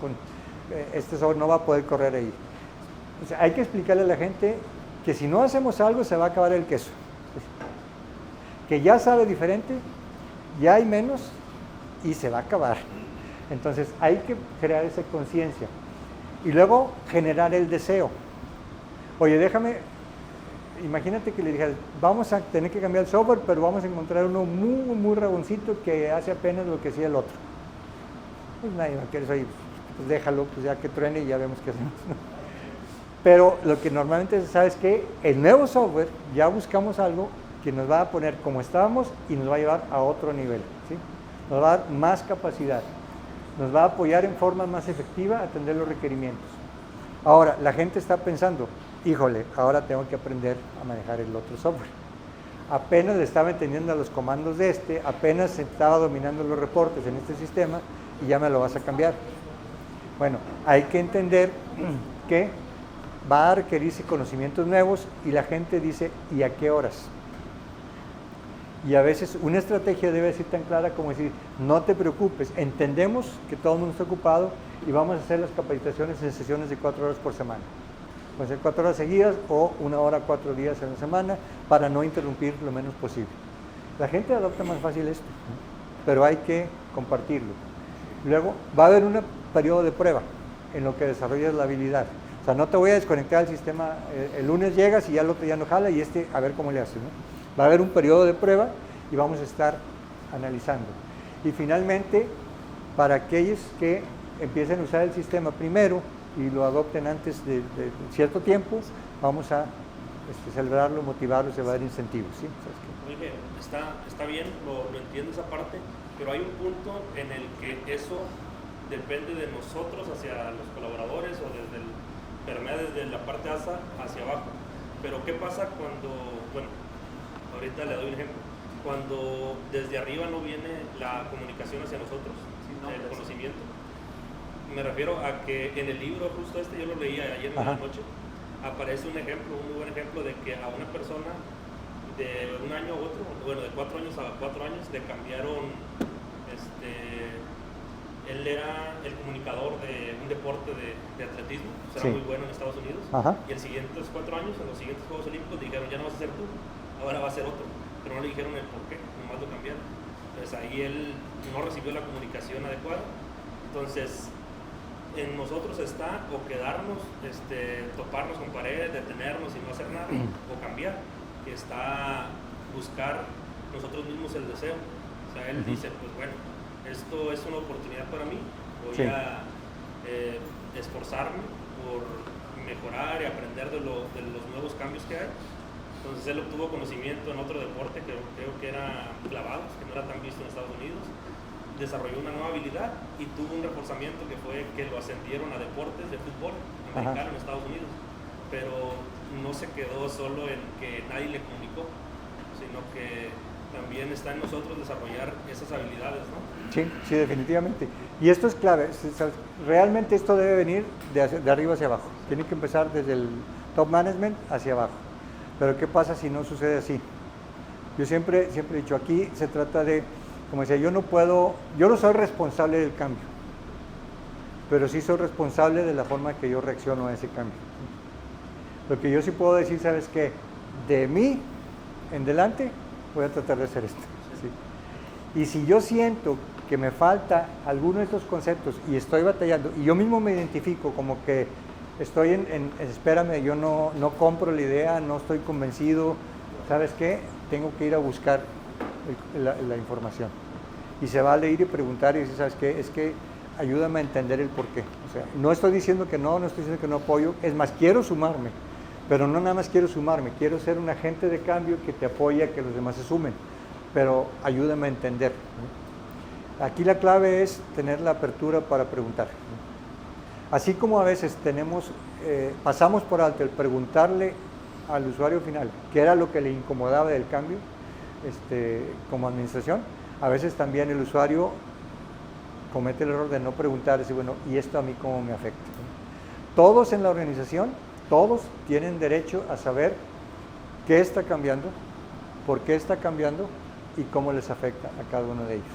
este software no va a poder correr ahí. O sea, hay que explicarle a la gente que si no hacemos algo se va a acabar el queso. Que ya sabe diferente, ya hay menos y se va a acabar. Entonces hay que crear esa conciencia y luego generar el deseo. Oye, imagínate que le dijeras, vamos a tener que cambiar el software, pero vamos a encontrar uno muy, muy raboncito que hace apenas lo que hacía el otro. Pues nadie va a querer eso, pues déjalo, pues ya que truene y ya vemos qué hacemos, ¿no? Pero lo que normalmente se sabe es que el nuevo software, ya buscamos algo que nos va a poner como estábamos y nos va a llevar a otro nivel, ¿sí? Nos va a dar más capacidad, nos va a apoyar en forma más efectiva a atender los requerimientos. Ahora, la gente está pensando, híjole, ahora tengo que aprender a manejar el otro software. Apenas le estaba entendiendo a los comandos de apenas estaba dominando los reportes en este sistema y ya me lo vas a cambiar. Bueno, hay que entender que va a requerirse conocimientos nuevos y la gente dice, ¿y a qué horas? Y a veces una estrategia debe ser tan clara como decir, no te preocupes, entendemos que todo el mundo está ocupado y vamos a hacer las capacitaciones en sesiones de 4 horas por semana. Pueden ser 4 horas seguidas o 1 hora 4 días en la semana para no interrumpir lo menos posible. La gente adopta más fácil esto, ¿no? Pero hay que compartirlo. Luego va a haber un periodo de prueba en lo que desarrollas la habilidad. O sea, no te voy a desconectar del sistema, el lunes llegas y ya el otro ya no jala y a ver cómo le haces, ¿no? Va a haber un periodo de prueba y vamos a estar analizando. Y finalmente, para aquellos que empiecen a usar el sistema primero y lo adopten antes de cierto tiempo, vamos a celebrarlo, motivarlo, se va a dar incentivos, ¿sí? Oye, está bien, lo entiendo esa parte, pero hay un punto en el que eso depende de nosotros hacia los colaboradores o permea desde la parte alta hacia abajo. Pero ¿qué pasa cuando, bueno, ahorita le doy un ejemplo, cuando desde arriba no viene la comunicación hacia nosotros, el conocimiento? Me refiero a que en el libro justo yo lo leía ayer en la noche, aparece un muy buen ejemplo de que a una persona de un año a otro, bueno, de 4 años a 4 años, le cambiaron, él era el comunicador de un deporte de atletismo, o sea, era muy bueno en Estados Unidos, y en los siguientes 4 años, en los siguientes Juegos Olímpicos, dijeron, ya no vas a ser tú, ahora va a ser otro, pero no le dijeron el por qué, nomás lo cambiaron. Entonces ahí él no recibió la comunicación adecuada. Entonces, en nosotros está o quedarnos, toparnos con pared, detenernos y no hacer nada, o cambiar, que está buscar nosotros mismos el deseo. O sea, él dice, pues bueno, esto es una oportunidad para mí, voy a esforzarme por mejorar y aprender de los nuevos cambios que hay. Entonces él obtuvo conocimiento en otro deporte que creo que era clavados, que no era tan visto en Estados Unidos. Desarrolló una nueva habilidad y tuvo un reforzamiento que fue que lo ascendieron a deportes de fútbol americano en Estados Unidos. Pero no se quedó solo en que nadie le comunicó, sino que también está en nosotros desarrollar esas habilidades, ¿no? Sí, definitivamente. Y esto es clave. Realmente esto debe venir de arriba hacia abajo. Tiene que empezar desde el top management hacia abajo. Pero ¿qué pasa si no sucede así? Yo siempre he dicho, aquí se trata de, como decía, yo no soy responsable del cambio, pero sí soy responsable de la forma que yo reacciono a ese cambio. Lo que yo sí puedo decir, ¿sabes qué? De mí en delante voy a tratar de hacer esto. ¿Sí? Y si yo siento que me falta alguno de estos conceptos y estoy batallando, y yo mismo me identifico como que estoy espérame, yo no compro la idea, no estoy convencido, ¿sabes qué? Tengo que ir a buscar la información. Y se vale ir y preguntar y decir, ¿sabes qué? Es que ayúdame a entender el porqué. O sea, no estoy diciendo que no estoy diciendo que no apoyo, es más, quiero sumarme, pero no nada más quiero sumarme, quiero ser un agente de cambio que te apoye a que los demás se sumen, pero ayúdame a entender. Aquí la clave es tener la apertura para preguntar. Así como a veces pasamos por alto el preguntarle al usuario final qué era lo que le incomodaba del cambio, como administración, a veces también el usuario comete el error de no preguntar, decir, bueno, ¿y esto a mí cómo me afecta? Todos en la organización, todos tienen derecho a saber qué está cambiando, por qué está cambiando y cómo les afecta a cada uno de ellos.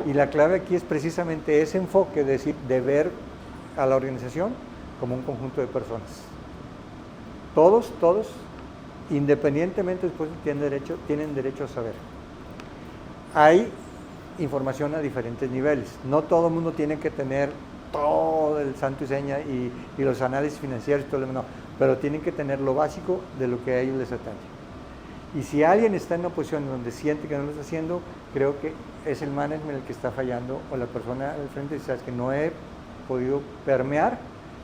Y la clave aquí es precisamente ese enfoque, de ver a la organización como un conjunto de personas. Todos, independientemente después tienen derecho a saber. Hay información a diferentes niveles. No todo el mundo tiene que tener todo el santo y seña y los análisis financieros y todo lo demás, no, pero tienen que tener lo básico de lo que a ellos les atañe. Y si alguien está en una posición donde siente que no lo está haciendo, creo que es el management el que está fallando, o la persona al frente dice, sabes que no he podido permear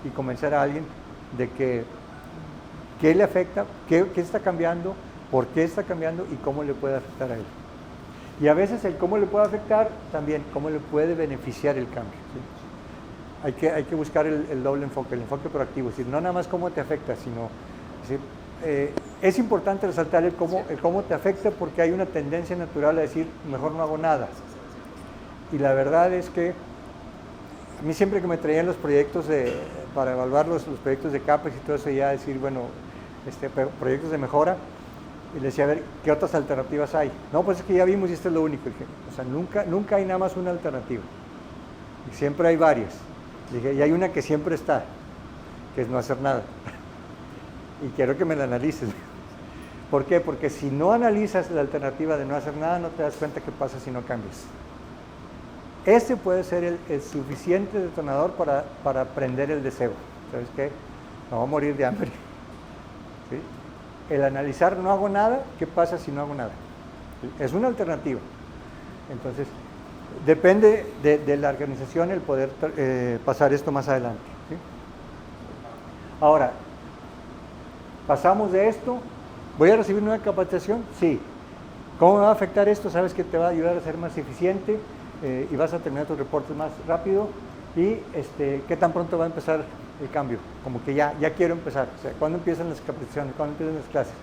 y convencer a alguien de que qué le afecta, qué está cambiando, por qué está cambiando y cómo le puede afectar a él. Y a veces el cómo le puede afectar, también cómo le puede beneficiar el cambio. ¿Sí? Hay que buscar el doble enfoque, el enfoque proactivo, es decir, no nada más cómo te afecta, sino... es importante resaltar el cómo te afecta, porque hay una tendencia natural a decir, mejor no hago nada. Y la verdad es que a mí siempre que me traían los proyectos para evaluar los proyectos de CAPEX y todo eso, ya decir, bueno, proyectos de mejora, y le decía, a ver, ¿qué otras alternativas hay? No, pues es que ya vimos y esto es lo único. Dije, o sea, nunca hay nada más una alternativa. Y siempre hay varias. Dije, y hay una que siempre está, que es no hacer nada. Y quiero que me la analices. ¿Por qué? Porque si no analizas la alternativa de no hacer nada, no te das cuenta qué pasa si no cambias. Este puede ser el suficiente detonador para prender el deseo. ¿Sabes qué? Me voy a morir de hambre. ¿Sí? El analizar no hago nada, ¿qué pasa si no hago nada? ¿Sí? Es una alternativa. Entonces, depende de la organización el poder pasar esto más adelante. ¿Sí? Ahora, pasamos de esto, ¿voy a recibir nueva capacitación? Sí. ¿Cómo me va a afectar esto? Sabes que te va a ayudar a ser más eficiente y vas a terminar tus reportes más rápido. Y ¿qué tan pronto va a empezar el cambio? Como que ya quiero empezar. O sea, ¿cuándo empiezan las capacitaciones? ¿Cuándo empiezan las clases?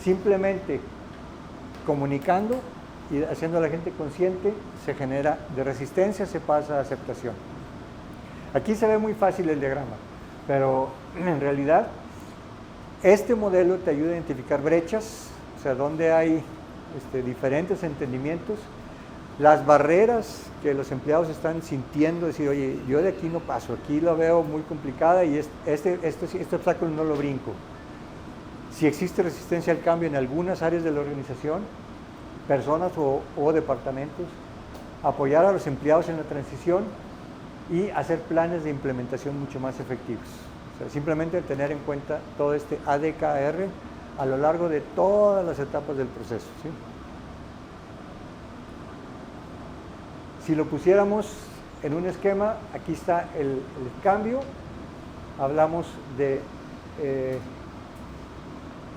Simplemente comunicando y haciendo a la gente consciente, se genera de resistencia, se pasa a aceptación. Aquí se ve muy fácil el diagrama, pero en realidad este modelo te ayuda a identificar brechas, o sea, donde hay diferentes entendimiento, las barreras que los empleados están sintiendo, decir, oye, yo de aquí no paso, aquí lo veo muy complicada y este obstáculo no lo brinco. Si existe resistencia al cambio en algunas áreas de la organización, personas o departamentos, apoyar a los empleados en la transición y hacer planes de implementación mucho más efectivos. O sea, simplemente tener en cuenta todo este ADKR a lo largo de todas las etapas del proceso. ¿Sí? Si lo pusiéramos en un esquema, aquí está el cambio, hablamos de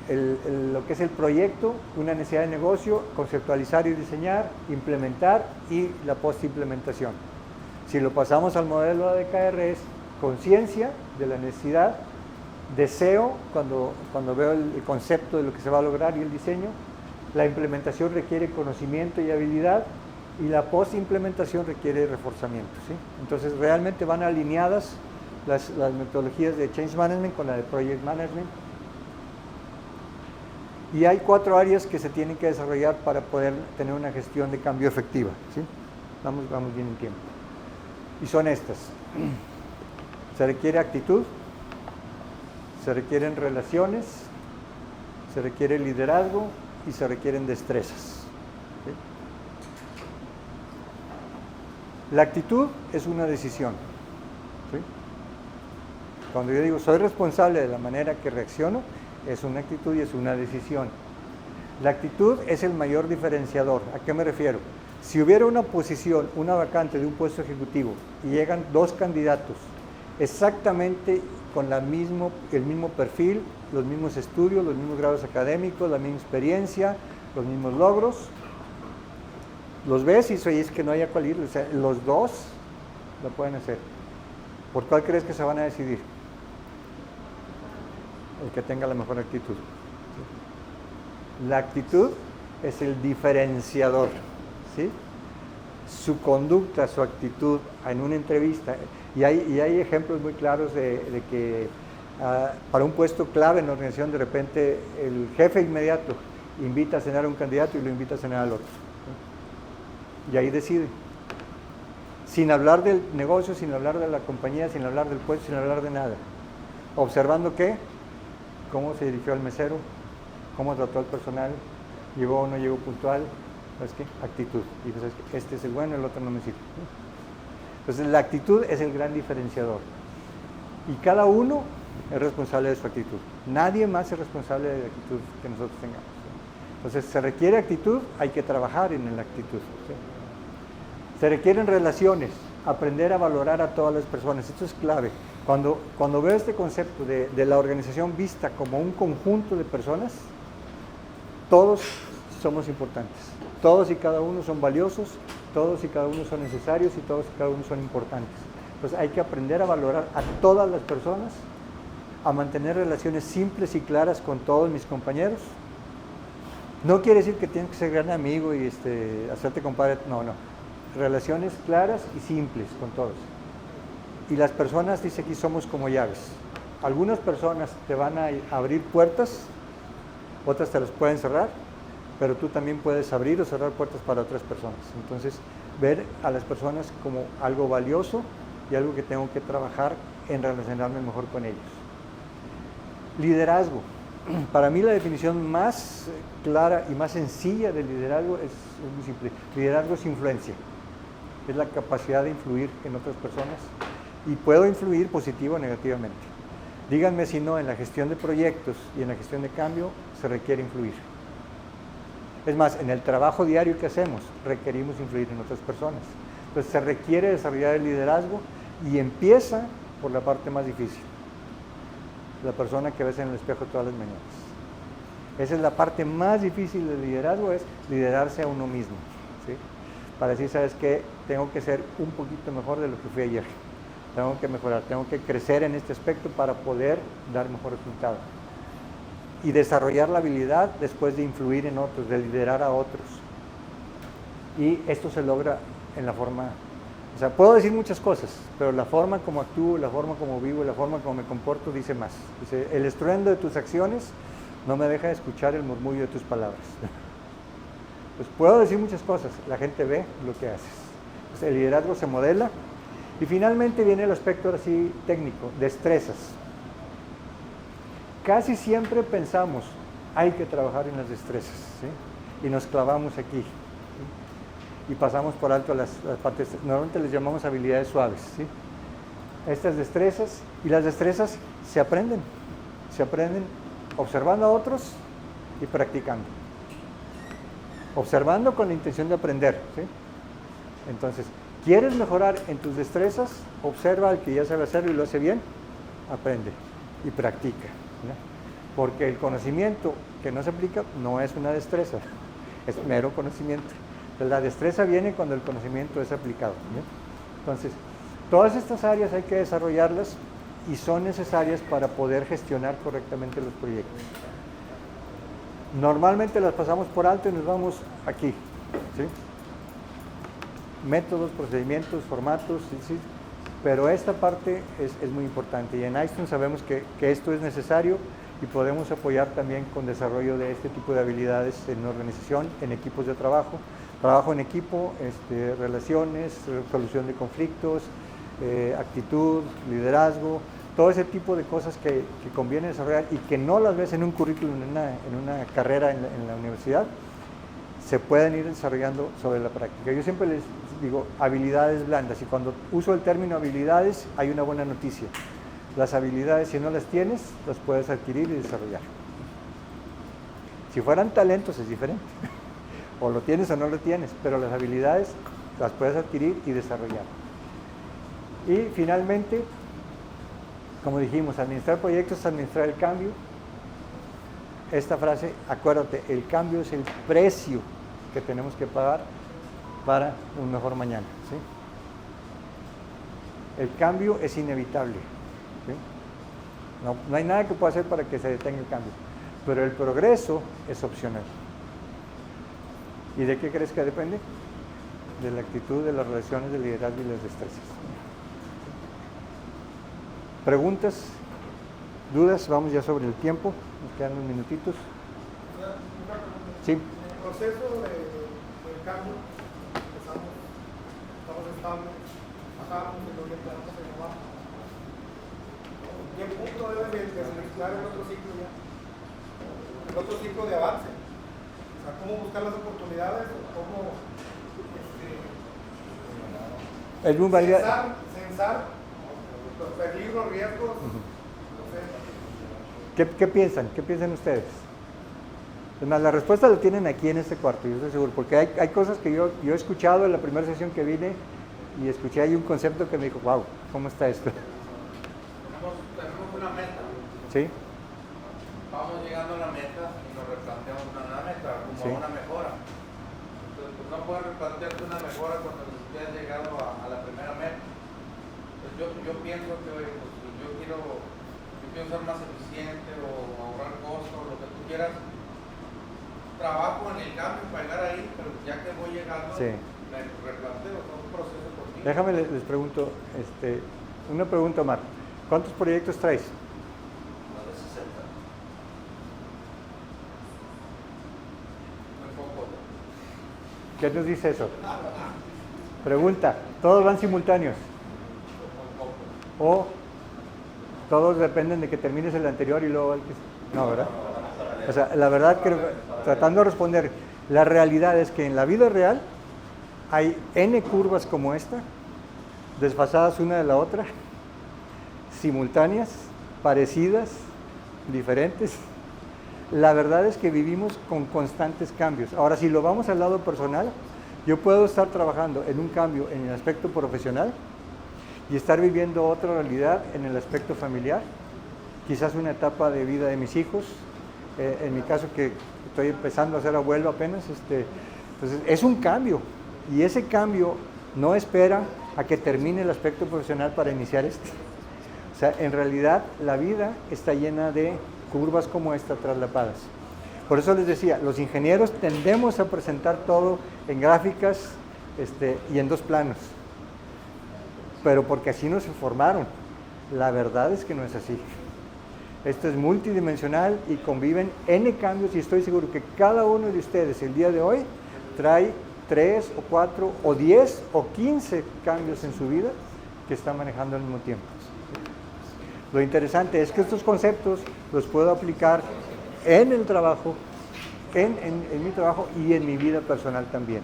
lo que es el proyecto, una necesidad de negocio, conceptualizar y diseñar, implementar y la post-implementación. Si lo pasamos al modelo ADKR es conciencia de la necesidad, deseo cuando veo el concepto de lo que se va a lograr y el diseño, la implementación requiere conocimiento y habilidad, y la post-implementación requiere reforzamiento. ¿Sí? Entonces realmente van alineadas las metodologías de Change Management con la de Project Management. Y hay 4 áreas que se tienen que desarrollar para poder tener una gestión de cambio efectiva. ¿Sí? Vamos bien en tiempo. Y son estas. Se requiere actitud, se requieren relaciones, se requiere liderazgo y se requieren destrezas. ¿Sí? La actitud es una decisión. ¿Sí? Cuando yo digo soy responsable de la manera que reacciono, es una actitud y es una decisión. La actitud es el mayor diferenciador. ¿A qué me refiero? Si hubiera una posición, una vacante de un puesto ejecutivo y llegan 2 candidatos exactamente con el mismo perfil, los mismos estudios, los mismos grados académicos, la misma experiencia, los mismos logros, los ves y es que no haya cual ir, o sea, los 2 lo pueden hacer. ¿Por cuál crees que se van a decidir? El que tenga la mejor actitud. La actitud es el diferenciador. ¿Sí? Su conducta, su actitud en una entrevista, y hay ejemplos muy claros de que para un puesto clave en la organización, de repente el jefe inmediato invita a cenar a un candidato y lo invita a cenar al otro. ¿Sí? Y ahí decide. Sin hablar del negocio, sin hablar de la compañía, sin hablar del puesto, sin hablar de nada. Observando qué, cómo se dirigió al mesero, cómo trató al personal, llegó o no llegó puntual, ¿Sabes qué? Actitud. Y pues, este es el bueno, el otro no me sirve. Entonces la actitud es el gran diferenciador. Y cada uno es responsable de su actitud. Nadie más es responsable de la actitud que nosotros tengamos. Entonces se requiere actitud, hay que trabajar en la actitud. ¿Sí? Se requieren relaciones, aprender a valorar a todas las personas. Esto es clave. Cuando veo este concepto de la organización vista como un conjunto de personas, todos somos importantes. Todos y cada uno son valiosos, todos y cada uno son necesarios y todos y cada uno son importantes. Entonces hay que aprender a valorar a todas las personas, a mantener relaciones simples y claras con todos mis compañeros. No quiere decir que tienes que ser gran amigo y hacerte compadre, no. Relaciones claras y simples con todos. Y las personas, dice aquí, somos como llaves. Algunas personas te van a abrir puertas, otras te las pueden cerrar, pero tú también puedes abrir o cerrar puertas para otras personas. Entonces, ver a las personas como algo valioso y algo que tengo que trabajar en relacionarme mejor con ellos. Liderazgo. Para mí la definición más clara y más sencilla del liderazgo es muy simple. Liderazgo es influencia. Es la capacidad de influir en otras personas y puedo influir positivo o negativamente. Díganme si no, en la gestión de proyectos y en la gestión de cambio se requiere influir. Es más, en el trabajo diario que hacemos requerimos influir en otras personas. Entonces se requiere desarrollar el liderazgo y empieza por la parte más difícil. La persona que ves en el espejo todas las mañanas. Esa es la parte más difícil del liderazgo, es liderarse a uno mismo. ¿Sí? Para decir, ¿sabes qué? Tengo que ser un poquito mejor de lo que fui ayer. Tengo que mejorar, tengo que crecer en este aspecto para poder dar mejor resultado. Y desarrollar la habilidad después de influir en otros, de liderar a otros. Y esto se logra en la forma, o sea, puedo decir muchas cosas, pero la forma como actúo, la forma como vivo, la forma como me comporto dice más. Dice, el estruendo de tus acciones no me deja de escuchar el murmullo de tus palabras. Pues puedo decir muchas cosas, la gente ve lo que haces. Pues el liderazgo se modela y finalmente viene el aspecto así técnico, destrezas. Casi siempre pensamos, hay que trabajar en las destrezas, ¿sí? Y nos clavamos aquí, ¿sí? Y pasamos por alto las partes, normalmente les llamamos habilidades suaves, ¿sí? Estas destrezas, y las destrezas se aprenden observando a otros y practicando. Observando con la intención de aprender, ¿sí? Entonces, ¿quieres mejorar en tus destrezas? Observa al que ya sabe hacerlo y lo hace bien, aprende y practica, ¿no? Porque el conocimiento que no se aplica no es una destreza, es mero conocimiento. Entonces, la destreza viene cuando el conocimiento es aplicado, ¿no? Entonces, todas estas áreas hay que desarrollarlas y son necesarias para poder gestionar correctamente los proyectos. Normalmente las pasamos por alto y nos vamos aquí, ¿sí? Métodos, procedimientos, formatos, ¿sí? Pero esta parte es muy importante y en iStone sabemos que esto es necesario y podemos apoyar también con desarrollo de este tipo de habilidades en una organización, en equipos de trabajo en equipo, relaciones, solución de conflictos, actitud, liderazgo, todo ese tipo de cosas que conviene desarrollar y que no las ves en un currículum, en una carrera en la universidad, se pueden ir desarrollando sobre la práctica. Yo siempre les digo habilidades blandas y cuando uso el término habilidades hay una buena noticia. Las habilidades, si no las tienes, las puedes adquirir y desarrollar. Si fueran talentos es diferente. O lo tienes o no lo tienes, pero las habilidades las puedes adquirir y desarrollar. Y finalmente, como dijimos, administrar proyectos es administrar el cambio. Esta frase, acuérdate, el cambio es el precio que tenemos que pagar para un mejor mañana, ¿sí? El cambio es inevitable, ¿sí? No hay nada que pueda hacer para que se detenga el cambio, pero el progreso es opcional. ¿Y de qué crees que depende? De la actitud, de las relaciones, del liderazgo y las destrezas. ¿Preguntas? ¿Dudas? Vamos ya sobre el tiempo, nos quedan unos minutitos. Sí. En el proceso del cambio, estamos estables, bajamos y luego empezamos a innovar. ¿En qué punto debe de seleccionar el otro ciclo ya? El otro ciclo de avance. O sea, cómo buscar las oportunidades, cómo es muy válida. Censar los peligros, riesgos. ¿Qué piensan? ¿Qué piensan ustedes? Es más, la respuesta la tienen aquí en este cuarto, yo estoy seguro, porque hay cosas que yo he escuchado en la primera sesión que vine y escuché ahí un concepto que me dijo, wow, ¿cómo está esto? Tenemos una meta. ¿Sí? Vamos llegando a la meta y nos replanteamos una meta, como Sí. una mejora. Entonces, pues no puedes replantearte una mejora cuando ya has llegado a la primera meta. Pues yo pienso que oye, pues, yo quiero ser más eficiente o ahorrar costos, lo que tú quieras. Trabajo en el cambio para llegar ahí, pero ya que voy llegando, Sí. me replanteo, es un proceso por mí. Déjame les pregunto, una pregunta, Omar. ¿Cuántos proyectos traes? Más de 60. Muy poco. ¿Qué nos dice eso? Pregunta, ¿todos van simultáneos? Muy poco. ¿O todos dependen de que termines el anterior y luego el que... No, ¿verdad? O sea, la verdad, creo, tratando de responder, la realidad es que en la vida real hay N curvas como esta, desfasadas una de la otra, simultáneas, parecidas, diferentes. La verdad es que vivimos con constantes cambios. Ahora, si lo vamos al lado personal, yo puedo estar trabajando en un cambio en el aspecto profesional y estar viviendo otra realidad en el aspecto familiar, quizás una etapa de vida de mis hijos, en mi caso que estoy empezando a ser abuelo apenas, entonces es un cambio y ese cambio no espera a que termine el aspecto profesional para iniciar este. O sea, en realidad la vida está llena de curvas como esta traslapadas. Por eso les decía, los ingenieros tendemos a presentar todo en gráficas y en dos planos, pero porque así nos formaron. La verdad es que no es así. Esto es multidimensional y conviven N cambios y estoy seguro que cada uno de ustedes el día de hoy trae 3 o 4 o 10 o 15 cambios en su vida que está manejando al mismo tiempo. Lo interesante es que estos conceptos los puedo aplicar en el trabajo, en mi trabajo y en mi vida personal también,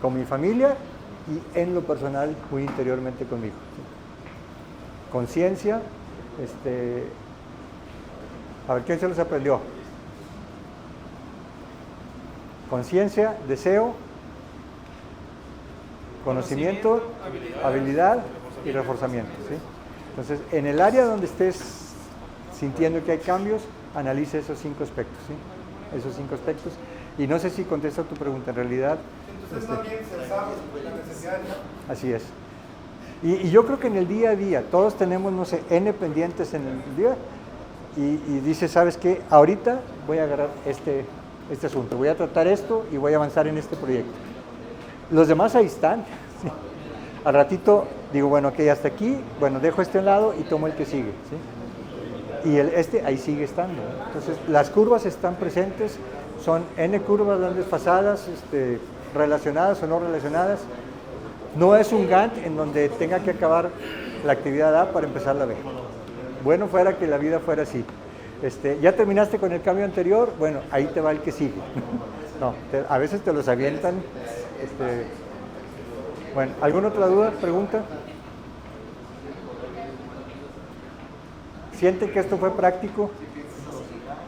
con mi familia y en lo personal muy interiormente conmigo. Conciencia, a ver, ¿quién se los aprendió? Conciencia, deseo, conocimiento, habilidad y reforzamiento. ¿Sí? Entonces, en el área donde estés sintiendo que hay cambios, analice esos 5 aspectos. ¿Sí? Esos 5 aspectos. Y no sé si contesto tu pregunta, en realidad. Entonces, más bien censamos la necesidad. Así es. Y yo creo que en el día a día, todos tenemos, no sé, N pendientes en el día. Y dice, ¿sabes qué? Ahorita voy a agarrar este asunto, voy a tratar esto y voy a avanzar en este proyecto. Los demás ahí están. ¿Sí? Al ratito digo, bueno, ok, hasta aquí, bueno, dejo este lado y tomo el que sigue. ¿Sí? Y ahí sigue estando. Entonces, las curvas están presentes, son N curvas desfasadas, relacionadas o no relacionadas. No es un Gantt en donde tenga que acabar la actividad A para empezar la B. Bueno fuera que la vida fuera así. Ya terminaste con el cambio anterior, bueno, ahí te va el que sigue. No, a veces te los avientan. Bueno, ¿alguna otra duda, pregunta? ¿Sienten que esto fue práctico?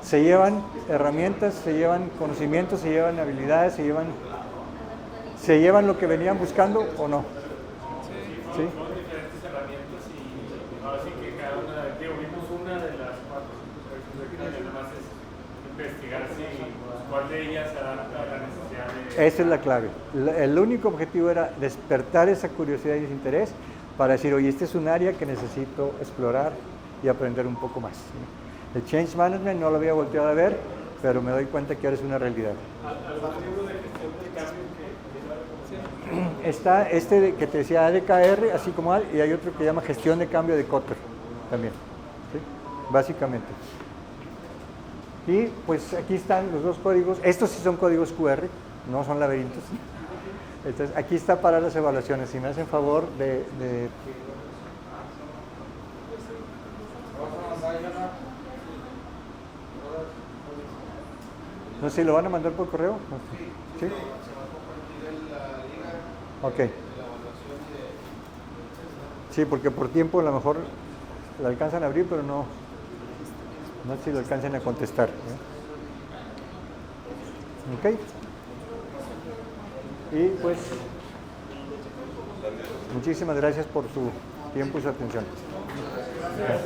¿Se llevan herramientas, se llevan conocimientos, se llevan habilidades, se llevan lo que venían buscando o no? ¿Sí? Diferentes herramientas y ahora sí que cada una, vimos una de las 4, y además es investigar cuál de ellas se adapta a la necesidad de... Esa es la clave. El único objetivo era despertar esa curiosidad y ese interés para decir, oye, este es un área que necesito explorar y aprender un poco más. El Change Management no lo había volteado a ver, pero me doy cuenta que ahora es una realidad. ¿Algún libro de gestión de cambio que Está que te decía ADKR, así como AL, y hay otro que llama Gestión de Cambio de Kotter también, ¿sí? Básicamente. Y pues aquí están los dos códigos. Estos sí son códigos QR, no son laberintos. Entonces, aquí está para las evaluaciones. Si me hacen favor de... No sé si lo van a mandar por correo. ¿Sí? Se va a compartir la liga. Ok. De la evaluación de Sí, porque por tiempo a lo mejor la alcanzan a abrir, pero no sé si lo alcanzan a contestar. Ok. Y pues, muchísimas gracias por su tiempo y su atención. Gracias.